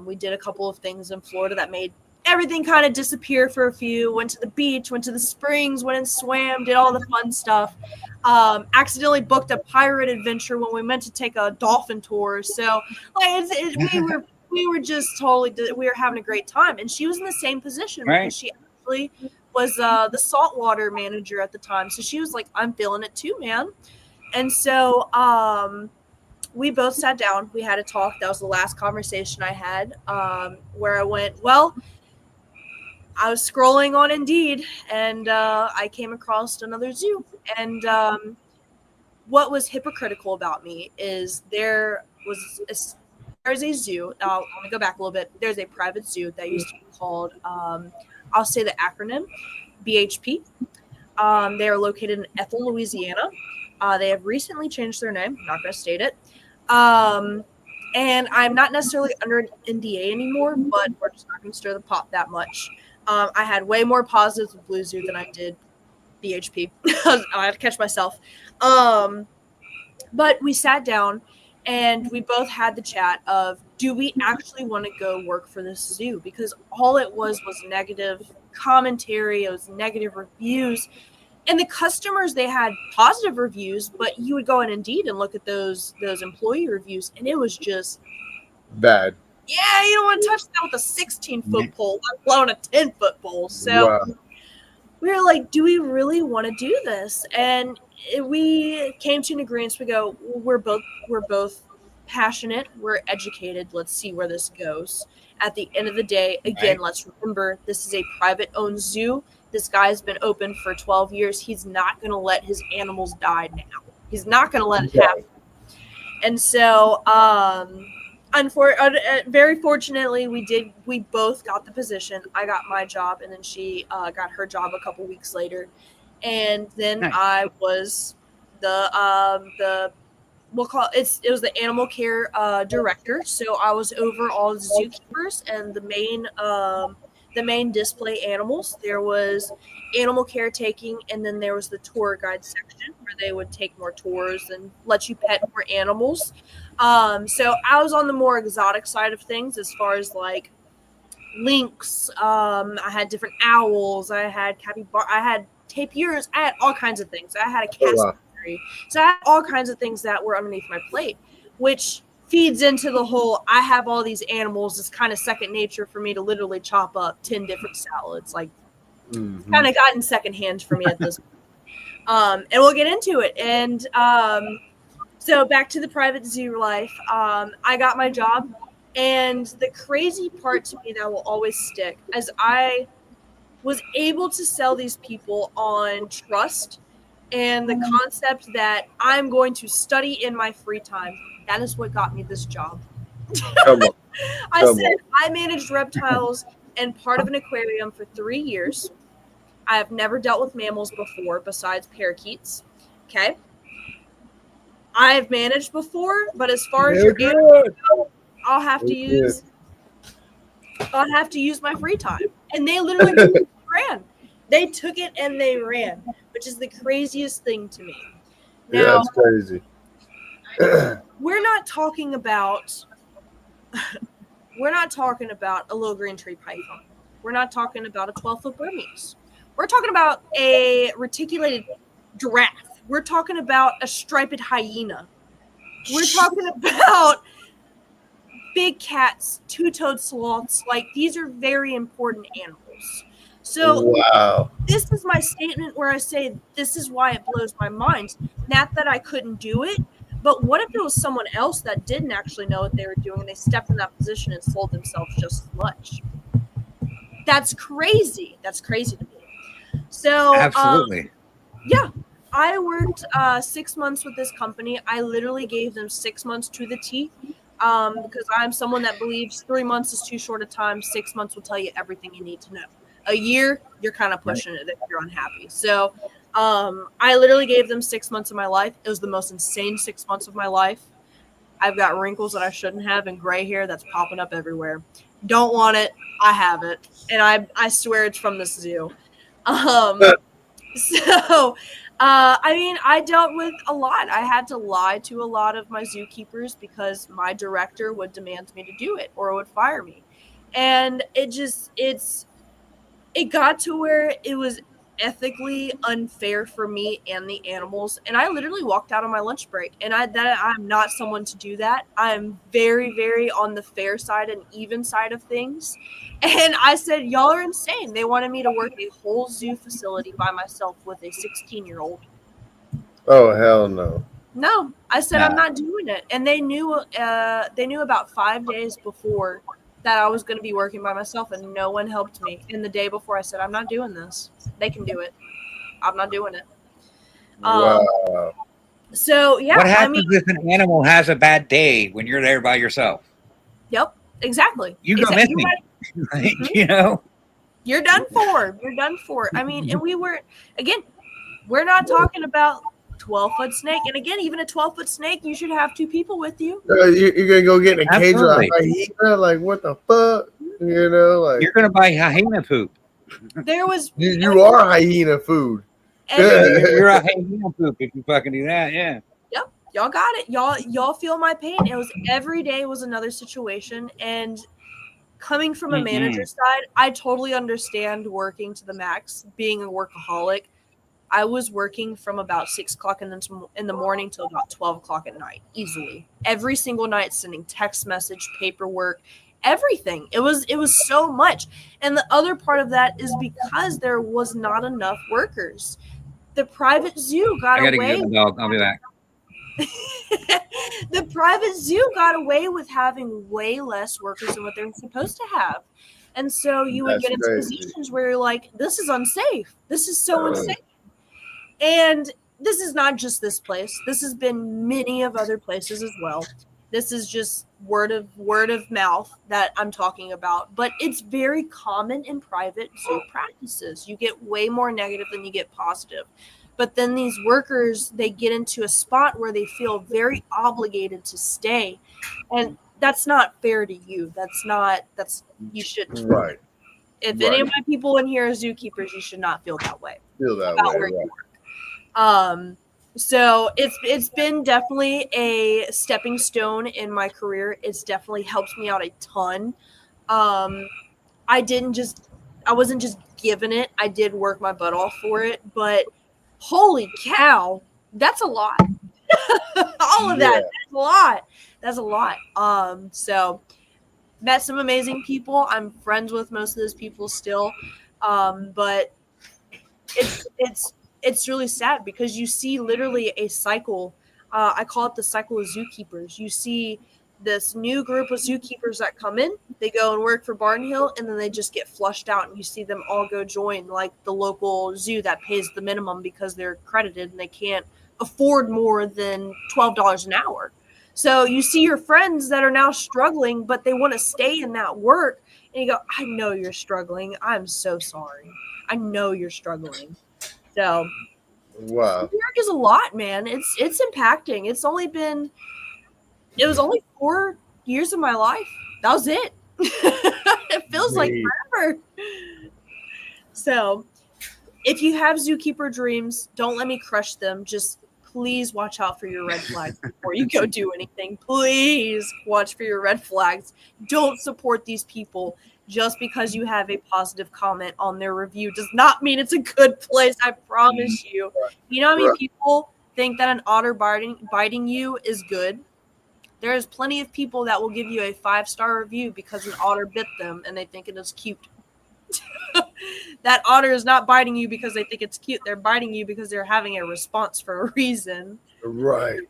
Speaker 3: We did a couple of things in Florida that made everything kind of disappear for a few. Went to the beach, went to the springs, went and swam, did all the fun stuff. Accidentally booked a pirate adventure when we meant to take a dolphin tour. So like we were just we were having a great time. And she was in the same position because she actually was the saltwater manager at the time. So she was like, I'm feeling it too, man. And so we both sat down. We had a talk. That was the last conversation I had, where I went, well, I was scrolling on Indeed, and I came across another zoo. And what was hypocritical about me is there's a zoo. Let me go back a little bit. There's a private zoo that used to be called, I'll say the acronym, BHP. They are located in Ethel, Louisiana. They have recently changed their name. I'm not going to state it. And I'm not necessarily under an NDA anymore, but we're just not going to stir the pot that much. I had way more positives with Blue Zoo than I did BHP. I had to catch myself. But we sat down and we both had the chat of, do we actually want to go work for this zoo? Because all it was negative commentary. It was negative reviews. And the customers, they had positive reviews, but you would go on Indeed and look at those employee reviews, and it was just
Speaker 2: bad.
Speaker 3: Yeah, you don't want to touch that with a 16-foot pole, let alone a 10-foot pole. So we were like, do we really want to do this? And we came to an agreement. We go, we're both passionate. We're educated. Let's see where this goes. At the end of the day, again, let's remember this is a private-owned zoo. This guy's been open for 12 years. He's not going to let his animals die now. He's not going to let it happen. And so, very fortunately, we both got the position. I got my job, and then she got her job a couple weeks later. And then I was it was the animal care director. So I was over all the zookeepers and the main display animals. There was animal caretaking, and then there was the tour guide section where they would take more tours and let you pet more animals. So I was on the more exotic side of things as far as like lynx. I had different owls. I had capybara. I had tapirs. I had all kinds of things. I had a cassowary. So I had all kinds of things that were underneath my plate, which feeds into the whole, I have all these animals. It's kind of second nature for me to literally chop up 10 different salads. Like, kind of gotten secondhand for me at this point. And we'll get into it. And so back to the private zoo life. I got my job. And the crazy part to me that will always stick is I was able to sell these people on trust and the concept that I'm going to study in my free time. That is what got me this job. I managed reptiles and part of an aquarium for 3 years. I have never dealt with mammals before besides parakeets. Okay. I've managed before, but as far as your animals go, I'll have to use my free time. And they literally ran. They took it and they ran, which is the craziest thing to me. Now,
Speaker 2: that's crazy.
Speaker 3: We're not talking about a little green tree python. We're not talking about a 12-foot Burmese. We're talking about a reticulated giraffe. We're talking about a striped hyena. We're talking about big cats, two-toed sloths. Like, these are very important animals. So this is my statement where I say this is why it blows my mind. Not that I couldn't do it, But what if it was someone else that didn't actually know what they were doing and they stepped in that position and sold themselves just as much? That's crazy. That's crazy to me. So,
Speaker 1: Absolutely.
Speaker 3: yeah, I worked 6 months with this company. I literally gave them 6 months to the T, because I'm someone that believes 3 months is too short a time. 6 months will tell you everything you need to know. A year, you're kind of pushing it if you're unhappy. So I literally gave them 6 months of my life. It was the most insane 6 months of my life. I've got wrinkles that I shouldn't have and gray hair that's popping up everywhere. Don't want it. I have it. And I swear it's from this zoo. So, I mean, I dealt with a lot. I had to lie to a lot of my zookeepers because my director would demand me to do it or would fire me. And it got to where it was ethically unfair for me and the animals. And I literally walked out on my lunch break. And I'm not someone to do that. I'm very, very on the fair side and even side of things. And I said, y'all are insane. They wanted me to work a whole zoo facility by myself with a 16-year-old.
Speaker 2: Oh, hell no.
Speaker 3: No, I said,
Speaker 1: Nah.
Speaker 3: I'm not doing it. And they knew about 5 days before that I was going to be working by myself, and no one helped me. And the day before, I said, I'm not doing this. They can do it. I'm not doing it.
Speaker 2: Wow.
Speaker 3: So, yeah.
Speaker 1: What happens if an animal has a bad day when you're there by yourself?
Speaker 3: Yep, exactly.
Speaker 1: You go missing. Like, you know?
Speaker 3: You're done for. You're done for. I mean, and we're not talking about 12-foot snake. And again, even a 12-foot snake, you should have 2 people with you.
Speaker 2: You're gonna go get in a cage
Speaker 1: Absolutely.
Speaker 2: of a hyena? Like, what the fuck? You know, like
Speaker 1: You're going to buy hyena poop.
Speaker 3: There was
Speaker 2: you are hyena food.
Speaker 1: You're a hyena poop if you fucking do that. Yeah.
Speaker 3: Yep, y'all got it. Y'all feel my pain. It was every day was another situation, and coming from a manager's side, I totally understand working to the max, being a workaholic. I was working from about 6 o'clock in the morning till about 12 o'clock at night, easily. Every single night, sending text message, paperwork, everything. It was so much. And the other part of that is because there was not enough workers. The private zoo got
Speaker 1: I got to
Speaker 3: away.
Speaker 1: get the dog. I'll be back.
Speaker 3: The private zoo got away with having way less workers than what they were supposed to have. And so you would get into positions where you're like, this is unsafe. This is so unsafe. And this is not just this place. This has been many of other places as well. This is just word of mouth that I'm talking about. But it's very common in private zoo practices. You get way more negative than you get positive. But then these workers, they get into a spot where they feel very obligated to stay. And that's not fair to you. You shouldn't.
Speaker 2: Right.
Speaker 3: If any of my people in here are zookeepers, you should not feel that way.
Speaker 2: Feel that
Speaker 3: about
Speaker 2: way.
Speaker 3: where you work. So it's been definitely a stepping stone in my career. It's definitely helped me out a ton. I wasn't just given it. I did work my butt off for it, but holy cow, that's a lot. All of that, that's a lot. So met some amazing people. I'm friends with most of those people still. But it's really sad because you see literally a cycle. I call it the cycle of zookeepers. You see this new group of zookeepers that come in, they go and work for Barn Hill, and then they just get flushed out, and you see them all go join like the local zoo that pays the minimum because they're accredited and they can't afford more than $12 an hour. So you see your friends that are now struggling, but they want to stay in that work, and you go, I know you're struggling. I'm so sorry. I know you're struggling. So
Speaker 2: wow,
Speaker 3: work is a lot, man. It's impacting. It was only 4 years of my life. That was it. It feels like forever. So if you have zookeeper dreams, don't let me crush them. Just please watch out for your red flags before you go do anything. Please watch for your red flags. Don't support these people. Just because you have a positive comment on their review does not mean it's a good place. I promise you. You know how many people think that an otter biting you is good? There's plenty of people that will give you a 5-star review because an otter bit them and they think it is cute. That otter is not biting you because they think it's cute. They're biting you because they're having a response for a reason.
Speaker 2: Right.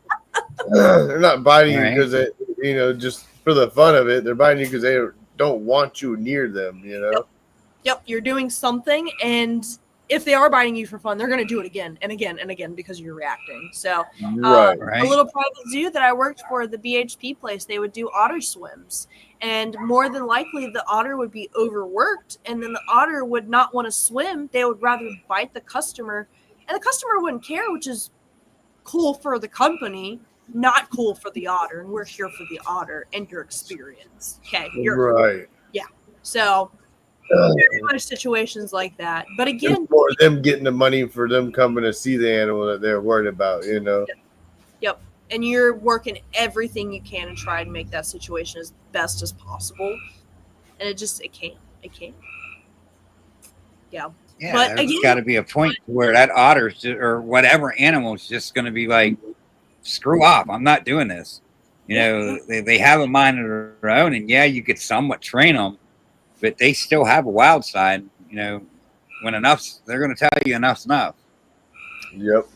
Speaker 2: They're not biting you
Speaker 1: Right.
Speaker 2: because they, just for the fun of it. They're biting you because they don't want you near them.
Speaker 3: Yep, you're doing something, and if they are biting you for fun, they're going to do it again and again and again because you're reacting. So,
Speaker 2: Right.
Speaker 3: a little private zoo that I worked for, the BHP place, they would do otter swims. And more than likely, the otter would be overworked, and then the otter would not want to swim. They would rather bite the customer, and the customer wouldn't care, which is cool for the company, not cool for the otter. And we're here for the otter and your experience. Okay.
Speaker 2: Right.
Speaker 3: Yeah. So, very much situations like that. But again,
Speaker 2: it's more them getting the money for them coming to see the animal that they're worried about,
Speaker 3: Yep. And you're working everything you can to try and make that situation as best as possible. And it can't. Yeah.
Speaker 1: Yeah,
Speaker 3: But
Speaker 1: there's
Speaker 3: again,
Speaker 1: got to be a point where that otter or whatever animal is just going to be like, screw off. I'm not doing this. They have a mind of their own, and yeah, you could somewhat train them, but they still have a wild side. When enough's, they're going to tell you enough's enough.
Speaker 2: Yep.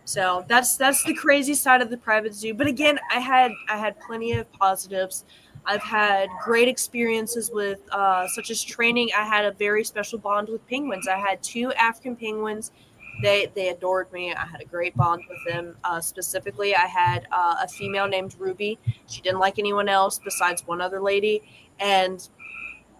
Speaker 3: So that's the crazy side of the private zoo. But again, I had plenty of positives. I've had great experiences with such as training. I had a very special bond with penguins. I had 2 African penguins. They adored me. I had a great bond with them. Specifically, I had a female named Ruby. She didn't like anyone else besides one other lady. And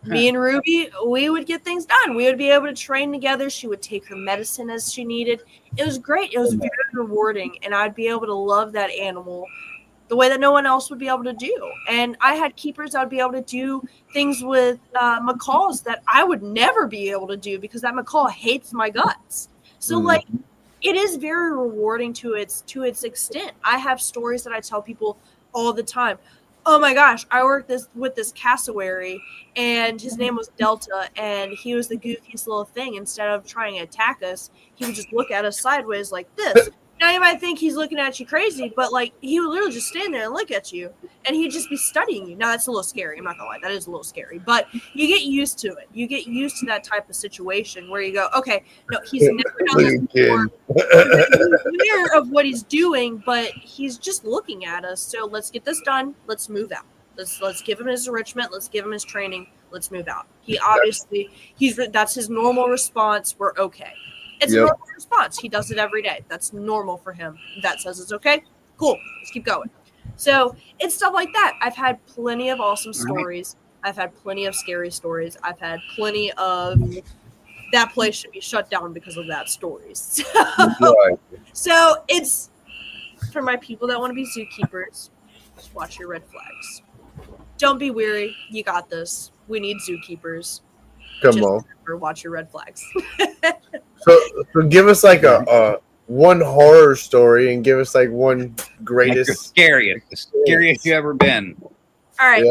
Speaker 3: me and Ruby, we would get things done. We would be able to train together. She would take her medicine as she needed. It was great. It was very rewarding. And I'd be able to love that animal the way that no one else would be able to do. And I had keepers that would be able to do things with macaws that I would never be able to do because that macaw hates my guts. So like, it is very rewarding to its extent. I have stories that I tell people all the time. Oh my gosh, I worked with this cassowary, and his name was Delta, and he was the goofiest little thing. Instead of trying to attack us, he would just look at us sideways like this. Now you might think he's looking at you crazy, but like he would literally just stand there and look at you, and he'd just be studying you. Now that's a little scary. I'm not gonna lie, that is a little scary, but you get used to it. You get used to that type of situation where you go, okay, no, he's never done this before. He's aware of what he's doing, but he's just looking at us. So let's get this done. Let's move out. Let's give him his enrichment. Let's give him his training. Let's move out. He obviously that's his normal response. We're okay. It's a normal response. He does it every day. That's normal for him. That says it's okay. Cool. Let's keep going. So it's stuff like that. I've had plenty of awesome stories. I've had plenty of scary stories. I've had plenty of that place should be shut down because of that stories. So it's for my people that want to be zookeepers. Just watch your red flags. Don't be weary. You got this. We need zookeepers.
Speaker 2: Come on.
Speaker 3: Remember, watch your red flags.
Speaker 2: So give us like a one horror story and give us like one greatest
Speaker 1: the scariest you ever been.
Speaker 3: All right.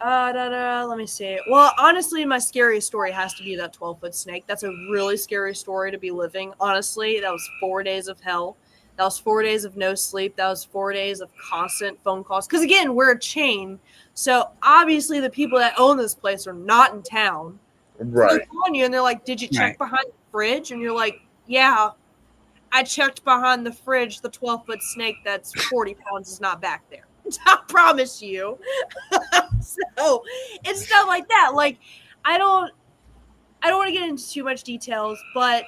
Speaker 3: Let me see. Well, honestly, my scariest story has to be that 12-foot snake. That's a really scary story to be living. Honestly, that was 4 days of hell. That was 4 days of no sleep. That was 4 days of constant phone calls. Because again, we're a chain. So obviously the people that own this place are not in town.
Speaker 2: Right.
Speaker 3: They're calling you and they're like, did you check behind the fridge? And you're like, yeah, I checked behind the fridge. The 12-foot snake that's 40 pounds is not back there. I promise you. So it's stuff like that. Like, I don't want to get into too much details, but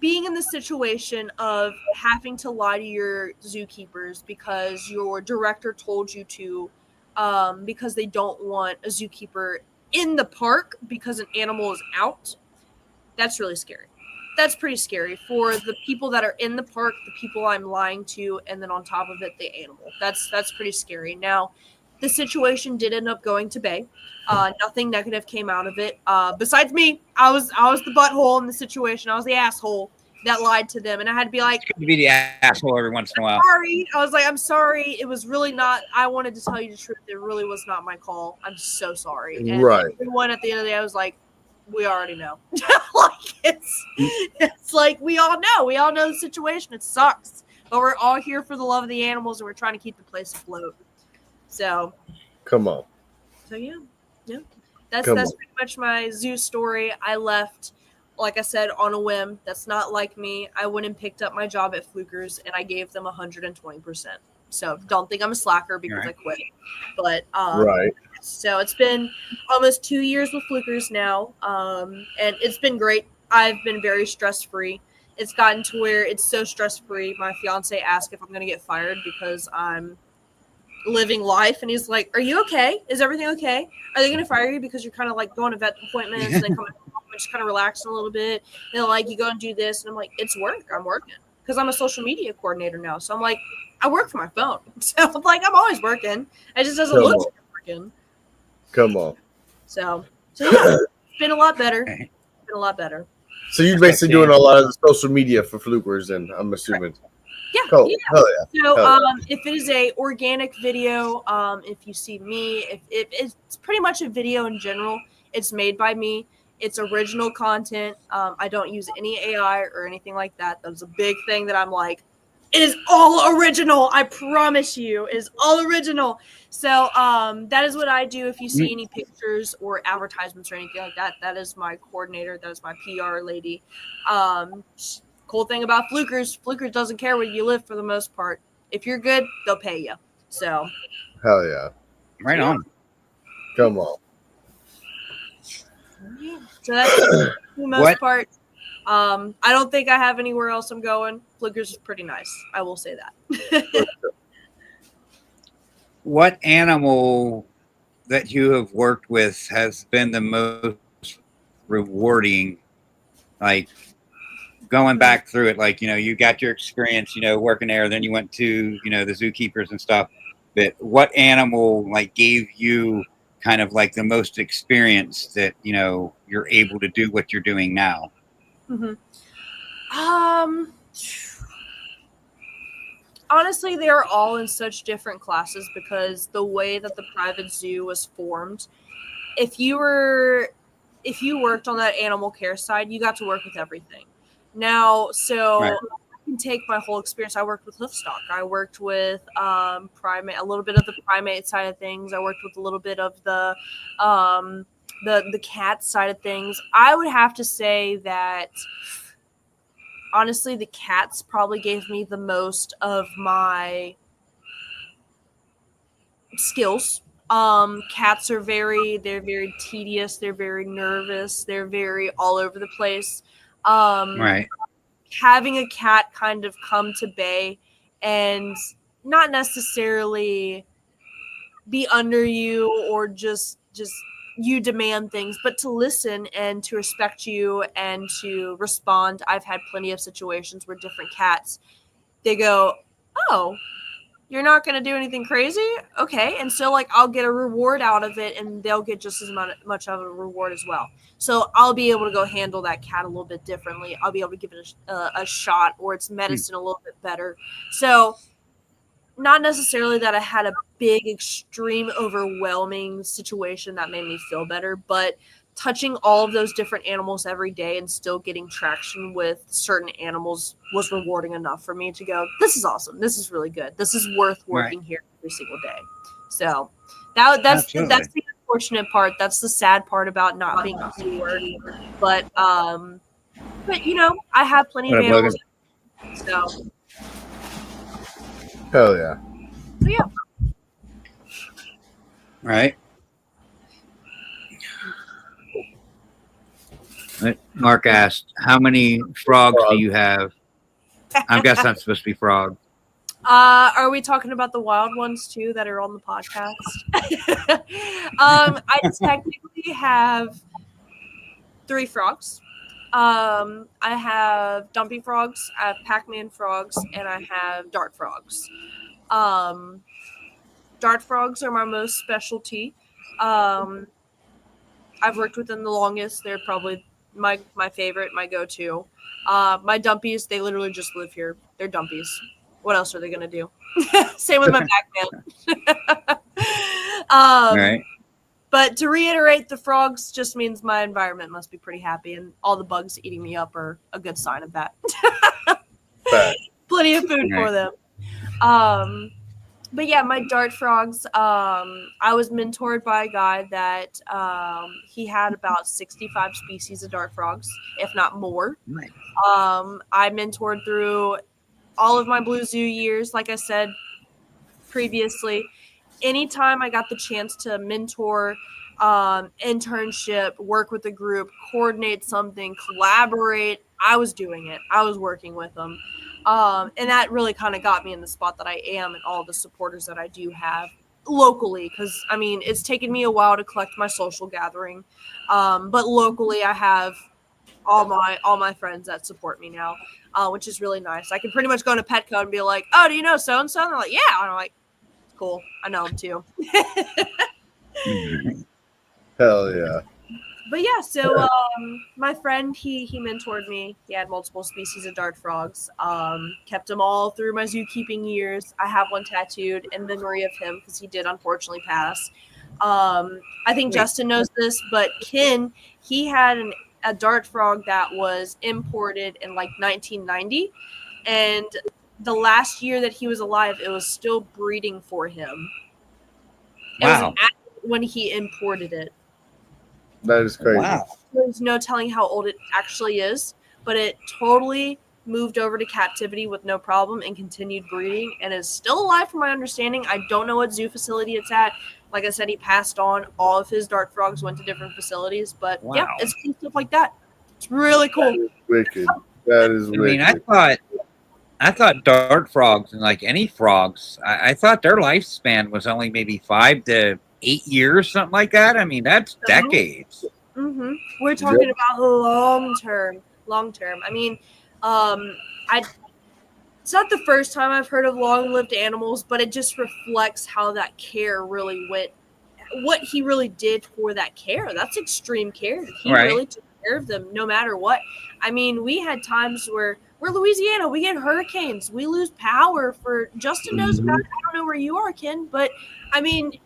Speaker 3: being in the situation of having to lie to your zookeepers because your director told you to, because they don't want a zookeeper in the park because an animal is out, that's really scary. That's pretty scary for the people that are in the park, the people I'm lying to, and then on top of it, the animal. That's pretty scary. Now, the situation did end up going to bay. Nothing negative came out of it. Besides me, I was the butthole in the situation. I was the asshole that lied to them, and I had to be like,
Speaker 1: it's good to be the asshole every once in a while.
Speaker 3: Sorry. I was like, I'm sorry. It was really not. I wanted to tell you the truth. It really was not my call. I'm so sorry. And everyone at the end of the day, I was like, we already know. Like it's like we all know the situation. It sucks, but we're all here for the love of the animals, and we're trying to keep the place afloat. So,
Speaker 2: come on.
Speaker 3: So yeah. That's pretty much my zoo story. I left, like I said, on a whim. That's not like me. I went and picked up my job at Fluker's, and I gave them 120%. So don't think I'm a slacker because
Speaker 1: Right.
Speaker 3: I quit. But
Speaker 2: Right.
Speaker 3: so it's been almost 2 years with Flukers now, and it's been great. I've been very stress free. It's gotten to where it's so stress free. My fiance asked if I'm going to get fired because I'm living life, and he's like, "Are you okay? Is everything okay? Are they going to fire you because you're kind of like going to vet appointments and then coming home and just kind of relaxing a little bit? And like you go and do this, and I'm like, it's work. I'm working because I'm a social media coordinator now. So I'm like, I work for my phone. So I'm like, I'm always working. It just doesn't look like I'm working.
Speaker 2: Come on.
Speaker 3: So yeah, it's been a lot better.
Speaker 1: Okay.
Speaker 3: It's been a lot better.
Speaker 2: So you're basically doing a lot of the social media for Flukers, then I'm assuming.
Speaker 3: Yeah.
Speaker 2: Cool.
Speaker 3: Yeah.
Speaker 2: Hell yeah.
Speaker 3: So if it is a organic video, if you see me, if it's pretty much a video in general, it's made by me. It's original content. I don't use any AI or anything like that. That was a big thing that I'm like, it is all original. I promise you, it is all original. So that is what I do. If you see any pictures or advertisements or anything like that, that is my coordinator. That is my PR lady. Cool thing about Flukers doesn't care where you live for the most part. If you're good, they'll pay you. So
Speaker 2: Hell yeah.
Speaker 1: Right on.
Speaker 2: Come on.
Speaker 3: So that's for the most part. I don't think I have anywhere else I'm going. Flukers is pretty nice. I will say that.
Speaker 1: What animal that you have worked with has been the most rewarding? Like going back through it, like, you got your experience, working there, then you went to, the zookeepers and stuff. But what animal like gave you kind of like the most experience that, you're able to do what you're doing now?
Speaker 3: Mm-hmm. Honestly, they are all in such different classes because the way that the private zoo was formed, if you worked on that animal care side, you got to work with everything. Now, so
Speaker 1: Right.
Speaker 3: I can take my whole experience. I worked with hoofstock. I worked with primate, a little bit of the primate side of things. I worked with a little bit of the cat side of things. I would have to say that honestly, the cats probably gave me the most of my skills. Cats are they're very tedious. They're very nervous. They're very all over the place.
Speaker 1: Right.
Speaker 3: Having a cat kind of come to bay and not necessarily be under you or just you demand things, but to listen and to respect you and to respond. I've had plenty of situations where different cats, they go, oh, you're not going to do anything crazy? Okay. And so like I'll get a reward out of it and they'll get just as much of a reward as well. So I'll be able to go handle that cat a little bit differently. I'll be able to give it a shot or its medicine a little bit better. So not necessarily that I had a big, extreme, overwhelming situation that made me feel better, but touching all of those different animals every day and still getting traction with certain animals was rewarding enough for me to go, this is awesome. This is really good. This is worth working here every single day. So that's the unfortunate part. That's the sad part about not being steward. But I have plenty of animals. So
Speaker 2: hell yeah.
Speaker 3: So yeah.
Speaker 1: Right. Mark asked, how many frogs do you have? I guess I'm supposed to be frogs.
Speaker 3: Are we talking about the wild ones too that are on the podcast? I technically have 3 frogs. I have dumpy frogs, I have Pac-Man frogs, and I have dart frogs. Dart frogs are my most specialty. I've worked with them the longest. They're probably my favorite, my go-to. My dumpies, they literally just live here. They're dumpies. What else are they gonna do? Same with my Pac-Man.
Speaker 1: Right.
Speaker 3: But to reiterate, the frogs just means my environment must be pretty happy, and all the bugs eating me up are a good sign of that. Plenty of food for them. But yeah, my dart frogs, I was mentored by a guy that he had about 65 species of dart frogs, if not more.
Speaker 1: Nice.
Speaker 3: I mentored through all of my Blue Zoo years. Like I said, previously, anytime I got the chance to mentor, internship, work with a group, coordinate something, collaborate, I was doing it. I was working with them. And that really kind of got me in the spot that I am and all the supporters that I do have locally. Because, I mean, it's taken me a while to collect my social gathering. But locally, I have all my friends that support me now, which is really nice. I can pretty much go to Petco and be like, "Oh, do you know so and so?" And they're like, "Yeah." And I'm like, "Cool, I know him too."
Speaker 2: Hell yeah.
Speaker 3: But yeah, so my friend he mentored me. He had multiple species of dart frogs. Kept them all through my zookeeping years. I have one tattooed in memory of him because he did unfortunately pass. I think Justin knows this, but Ken, he had a dart frog that was imported in like 1990, and the last year that he was alive, it was still breeding for him. It was
Speaker 1: Wow.
Speaker 3: an accident when he imported it.
Speaker 2: That is crazy.
Speaker 1: Wow.
Speaker 3: There's no telling how old it actually is, but it totally moved over to captivity with no problem and continued breeding and is still alive from my understanding. I don't know what zoo facility it's at. Like I said, he passed on. All of his dart frogs went to different facilities, but yeah,
Speaker 1: Wow.
Speaker 3: it's cool stuff like that. It's really cool.
Speaker 2: That is wicked. That is wicked.
Speaker 1: I mean, I thought dart frogs and like any frogs, I thought their lifespan was only maybe 5 to 8 years, something like that. I mean, that's decades.
Speaker 3: Mm-hmm. We're talking about long term. I mean, it's not the first time I've heard of long-lived animals, but it just reflects how that care really went, what he really did for that care. That's extreme care. He really took care of them no matter what. I mean, we had times where we're Louisiana, we get hurricanes, we lose power for, Justin knows about it. I don't know where you are, Ken, but I mean,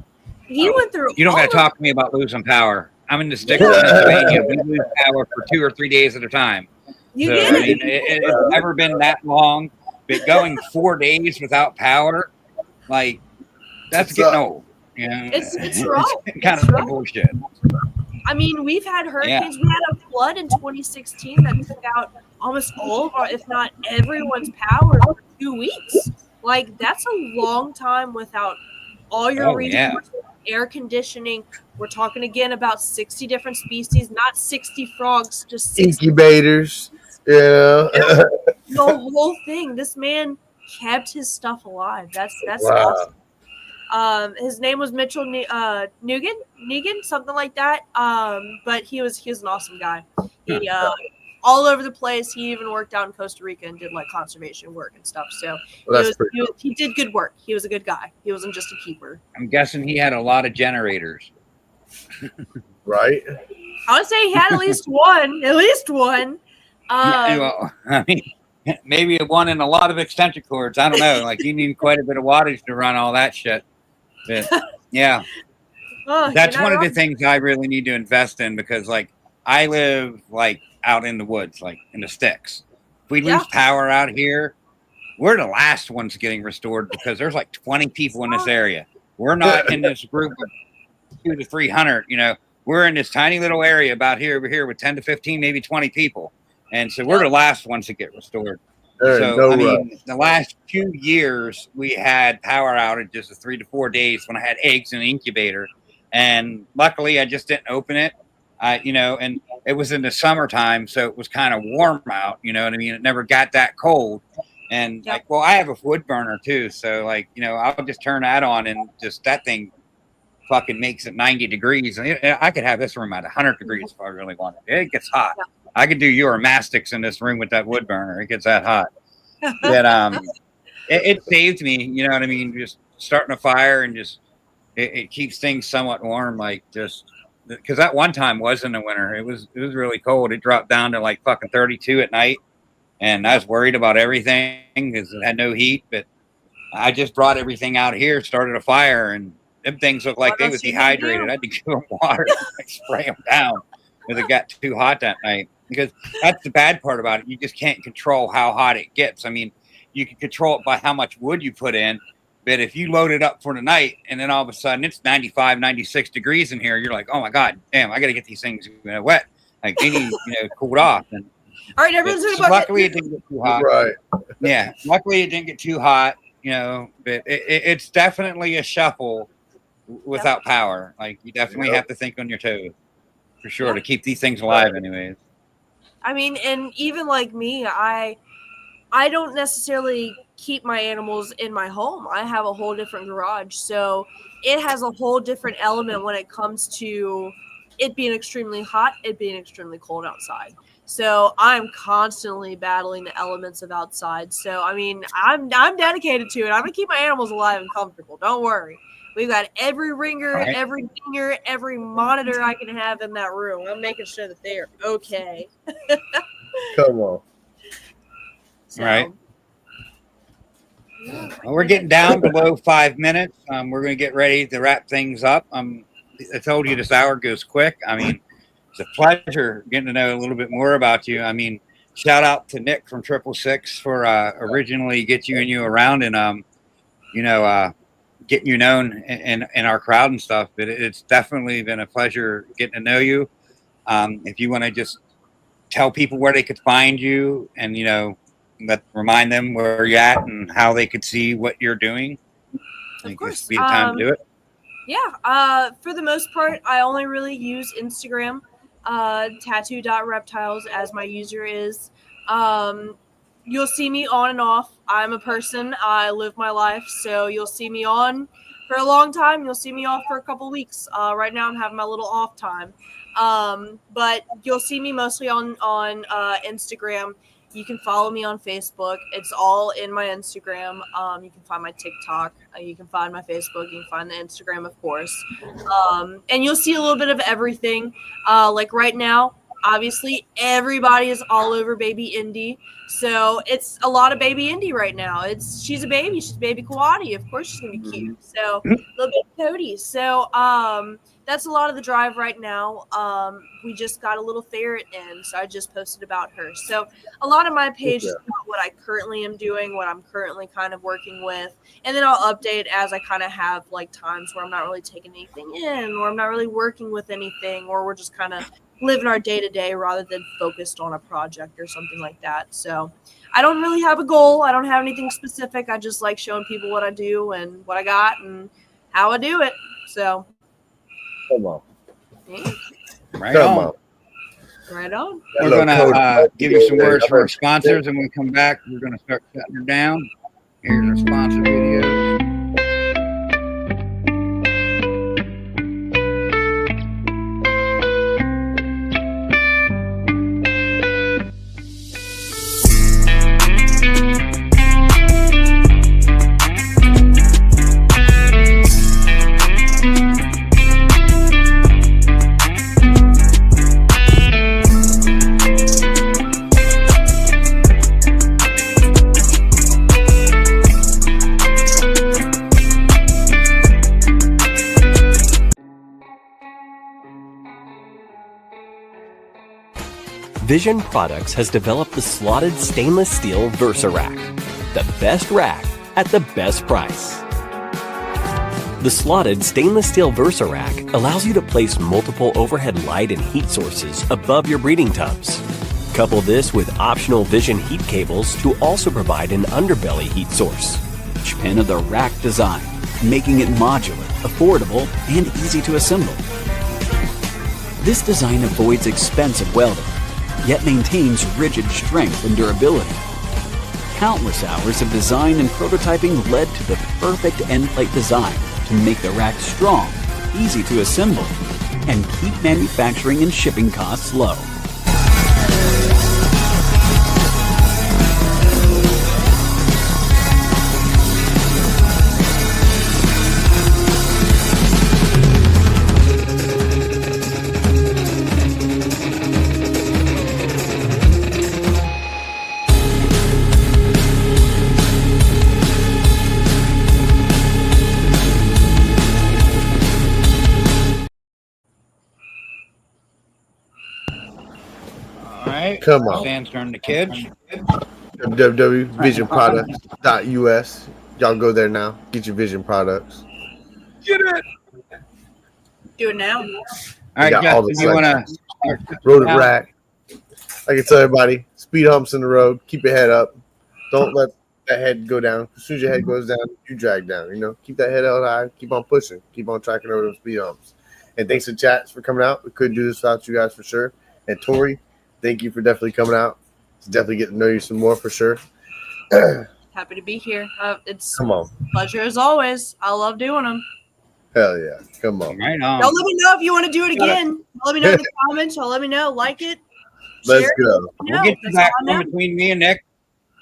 Speaker 3: he went through.
Speaker 1: You don't got to talk to me about losing power. I'm in the sticks of Pennsylvania. We lose power for 2 or 3 days at a time.
Speaker 3: You
Speaker 1: I mean, it's never been that long, but going 4 days without power, like, that's getting old. You know?
Speaker 3: It's rough.
Speaker 1: Kind of bullshit.
Speaker 3: I mean, we've had hurricanes. We had a flood in 2016 that took out almost all of our, if not everyone's power for 2 weeks. Like, that's a long time without all your resources, air conditioning. We're talking again about 60 different species, not 60 frogs, just 60
Speaker 2: incubators. Yeah.
Speaker 3: The whole thing. This man kept his stuff alive. That's
Speaker 2: wow.
Speaker 3: awesome. His name was Mitchell Negan, something like that. But he was an awesome guy. He all over the place. He even worked out in Costa Rica and did like conservation work and stuff. So he did good work. He was a good guy. He wasn't just a keeper.
Speaker 1: I'm guessing he had a lot of generators.
Speaker 2: Right.
Speaker 3: I would say he had at least one.
Speaker 1: Well, I mean, maybe one and a lot of extension cords. I don't know. Like, you need quite a bit of wattage to run all that shit. But, yeah. That's one of the things I really need to invest in because, like, I live, like, out in the woods, like, in the sticks. If we lose power out here, we're the last ones getting restored because there's, like, 20 people in this area. We're not in this group of 200 to 300, you know. We're in this tiny little area about here over here with 10 to 15, maybe 20 people. And so we're the last ones to get restored. So, I mean, the last few years, we had power outages of 3 to 4 days when I had eggs in the incubator. And luckily, I just didn't open it, you know, and it was in the summertime, so it was kind of warm out, you know what I mean? It never got that cold. And, like, well, I have a wood burner, too. So, like, you know, I'll just turn that on and just that thing fucking makes it 90 degrees. And I could have this room at 100 degrees if I really wanted. It gets hot. I could do Euromastics in this room with that wood burner. It gets that hot. But it saved me, you know what I mean? Just starting a fire and just it keeps things somewhat warm, like just because that one time was in the winter. It was really cold. It dropped down to like fucking 32 at night, and I was worried about everything because it had no heat. But I just brought everything out here, started a fire, and them things looked like they were dehydrated. I had to give them water, like spray them down because it got too hot that night. Because that's the bad part about it. You just can't control how hot it gets. I mean, you can control it by how much wood you put in. But if you load it up for the night and then all of a sudden it's 95, 96 degrees in here, you're like, oh my God, damn, I got to get these things wet. Like they need, cooled off. And
Speaker 3: all right, everyone's in a bucket.
Speaker 1: luckily it didn't get too hot.
Speaker 2: Right.
Speaker 1: Yeah. Luckily it didn't get too hot. you know, but it's definitely a shuffle without power. Like you definitely have to think on your toes for sure to keep these things alive, anyways.
Speaker 3: I mean, and even like me, I don't necessarily keep my animals in my home. I have a whole different garage, so it has a whole different element when it comes to it being extremely hot, it being extremely cold outside. So I'm constantly battling the elements of outside. So I mean, I'm dedicated to it. I'm gonna keep my animals alive and comfortable. Don't worry. We've got every ringer, every dinger, every monitor I can have in that room. I'm making sure that they are okay.
Speaker 2: Come on.
Speaker 3: So,
Speaker 1: right. Well, we're getting down below 5 minutes. We're going to get ready to wrap things up. I told you this hour goes quick. I mean, it's a pleasure getting to know a little bit more about you. I mean, shout out to Nick from 666 for originally getting you around and you know, getting you known in our crowd and stuff. But it's definitely been a pleasure getting to know you. If you want to just tell people where they could find you and, you know, remind them where you're at and how they could see what you're doing.
Speaker 3: Of course.
Speaker 1: Be the time to do it.
Speaker 3: Yeah. For the most part, I only really use Instagram, tattoo.reptiles as my user is. You'll see me on and off. I'm a person. I live my life. So you'll see me on for a long time. You'll see me off for a couple weeks. Right now I'm having my little off time. But you'll see me mostly on Instagram. You can follow me on Facebook. It's all in my Instagram. You can find my TikTok. You can find my Facebook. You can find the Instagram, of course. And you'll see a little bit of everything. Like right now, obviously, everybody is all over baby Indy. So it's a lot of baby Indy right now. She's a baby. She's baby Kawadi. Of course she's going to be cute. So little baby Cody. So that's a lot of the drive right now. We just got a little ferret in, so I just posted about her. So a lot of my page is about what I currently am doing, what I'm currently kind of working with, and then I'll update as I kind of have like times where I'm not really taking anything in, or I'm not really working with anything, or we're just kind of living our day-to-day rather than focused on a project or something like that. So I don't really have a goal. I don't have anything specific. I just like showing people what I do and what I got and how I do it. So
Speaker 2: come on.
Speaker 1: Right on.
Speaker 3: Right on.
Speaker 1: We're going to give you some words for our sponsors, and when we come back, we're going to start shutting her down. Here's our sponsor video.
Speaker 4: Vision Products has developed the slotted stainless steel Versa Rack, the best rack at the best price. The slotted stainless steel Versa Rack allows you to place multiple overhead light and heat sources above your breeding tubs. Couple this with optional Vision heat cables to also provide an underbelly heat source. Each pin of the rack design, making it modular, affordable, and easy to assemble. This design avoids expensive welding, yet maintains rigid strength and durability. Countless hours of design and prototyping led to the perfect end plate design to make the rack strong, easy to assemble, and keep manufacturing and shipping costs low.
Speaker 2: Come on.
Speaker 1: Sandstorm the kids.
Speaker 2: www.visionproducts.us. Y'all go there now. Get your Vision products.
Speaker 1: Get it.
Speaker 3: Do it now.
Speaker 1: All right, Justin, you want to
Speaker 2: road rack? I can tell everybody, speed humps in the road. Keep your head up. Don't let that head go down. As soon as your head goes down, you drag down. You know, keep that head held high. Keep on pushing. Keep on tracking over those speed humps. And thanks to chats for coming out. We couldn't do this without you guys for sure. And Tori, thank you for definitely coming out. It's definitely getting to know you some more for sure.
Speaker 3: Happy to be here. It's
Speaker 2: Come on.
Speaker 3: pleasure as always. I love doing them.
Speaker 2: Hell yeah. Come on.
Speaker 1: Right
Speaker 3: Y'all
Speaker 1: on.
Speaker 3: let me know if you want to do it again. Let me know in the comments. Y'all let me know. Like it.
Speaker 2: Let's
Speaker 3: share it,
Speaker 2: go.
Speaker 3: let me
Speaker 1: We'll
Speaker 3: know.
Speaker 1: get you
Speaker 3: That's
Speaker 1: back
Speaker 3: all I
Speaker 1: on
Speaker 3: know.
Speaker 1: between me and Nick.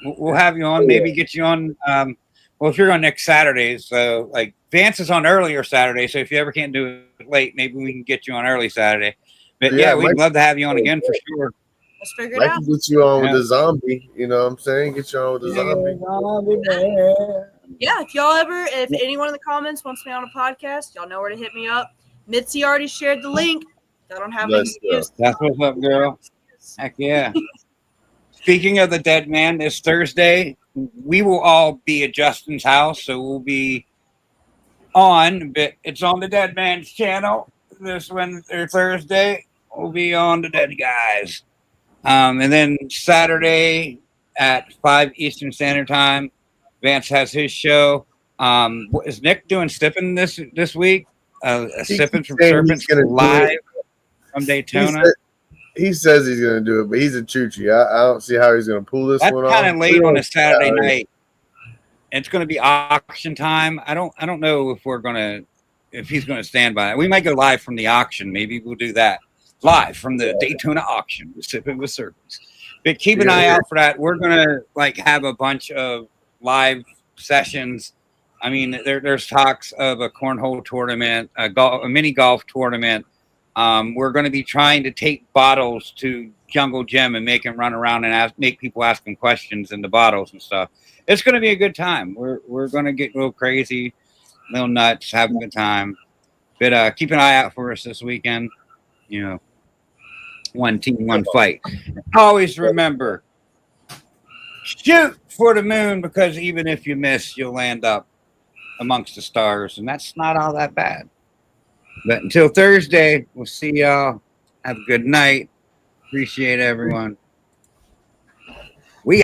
Speaker 1: We'll have you on. Maybe get you on. Well, if you're on next Saturdays, so like Vance is on earlier Saturday. So if you ever can't do it late, maybe we can get you on early Saturday. But yeah, we'd love to have you on again for sure.
Speaker 3: Let's figure it
Speaker 2: I
Speaker 3: out.
Speaker 2: can get you on with the zombie. You know what I'm saying? Get you on with the zombie.
Speaker 3: Yeah, if anyone in the comments wants me on a podcast, y'all know where to hit me up. Mitzi already shared the link. I don't have an
Speaker 2: Let's go.
Speaker 3: excuse.
Speaker 1: That's what's up, girl. Heck yeah. Speaking of the dead man, this Thursday, we will all be at Justin's house. So we'll be on, but it's on the Dead Man's channel this Wednesday or Thursday. We'll be on the Dead Guys. And then Saturday at 5 Eastern Standard Time, Vance has his show. Is Nick doing Sipping this week? Sipping from Serpents live from Daytona.
Speaker 2: He says he's going to do it, but he's a choo-choo. I don't see how he's going to pull this
Speaker 1: That's
Speaker 2: one off.
Speaker 1: kind of late on a Saturday night. It's going to be auction time. I don't know if he's going to stand by it. We might go live from the auction. Maybe we'll do that live from the Daytona auction. Sipping with Serpents. But keep an eye out for that. We're going to have a bunch of live sessions. I mean, there's talks of a cornhole tournament, a mini golf tournament. We're going to be trying to take bottles to Jungle Gym and make them run around and make people ask them questions in the bottles and stuff. It's going to be a good time. We're going to get a little crazy, a little nuts, have a good time. But keep an eye out for us this weekend. You know, one team, one fight. Always remember, shoot for the moon, because even if you miss, you'll land up amongst the stars, and that's not all that bad. But until Thursday, we'll see y'all. Have a good night. Appreciate everyone. We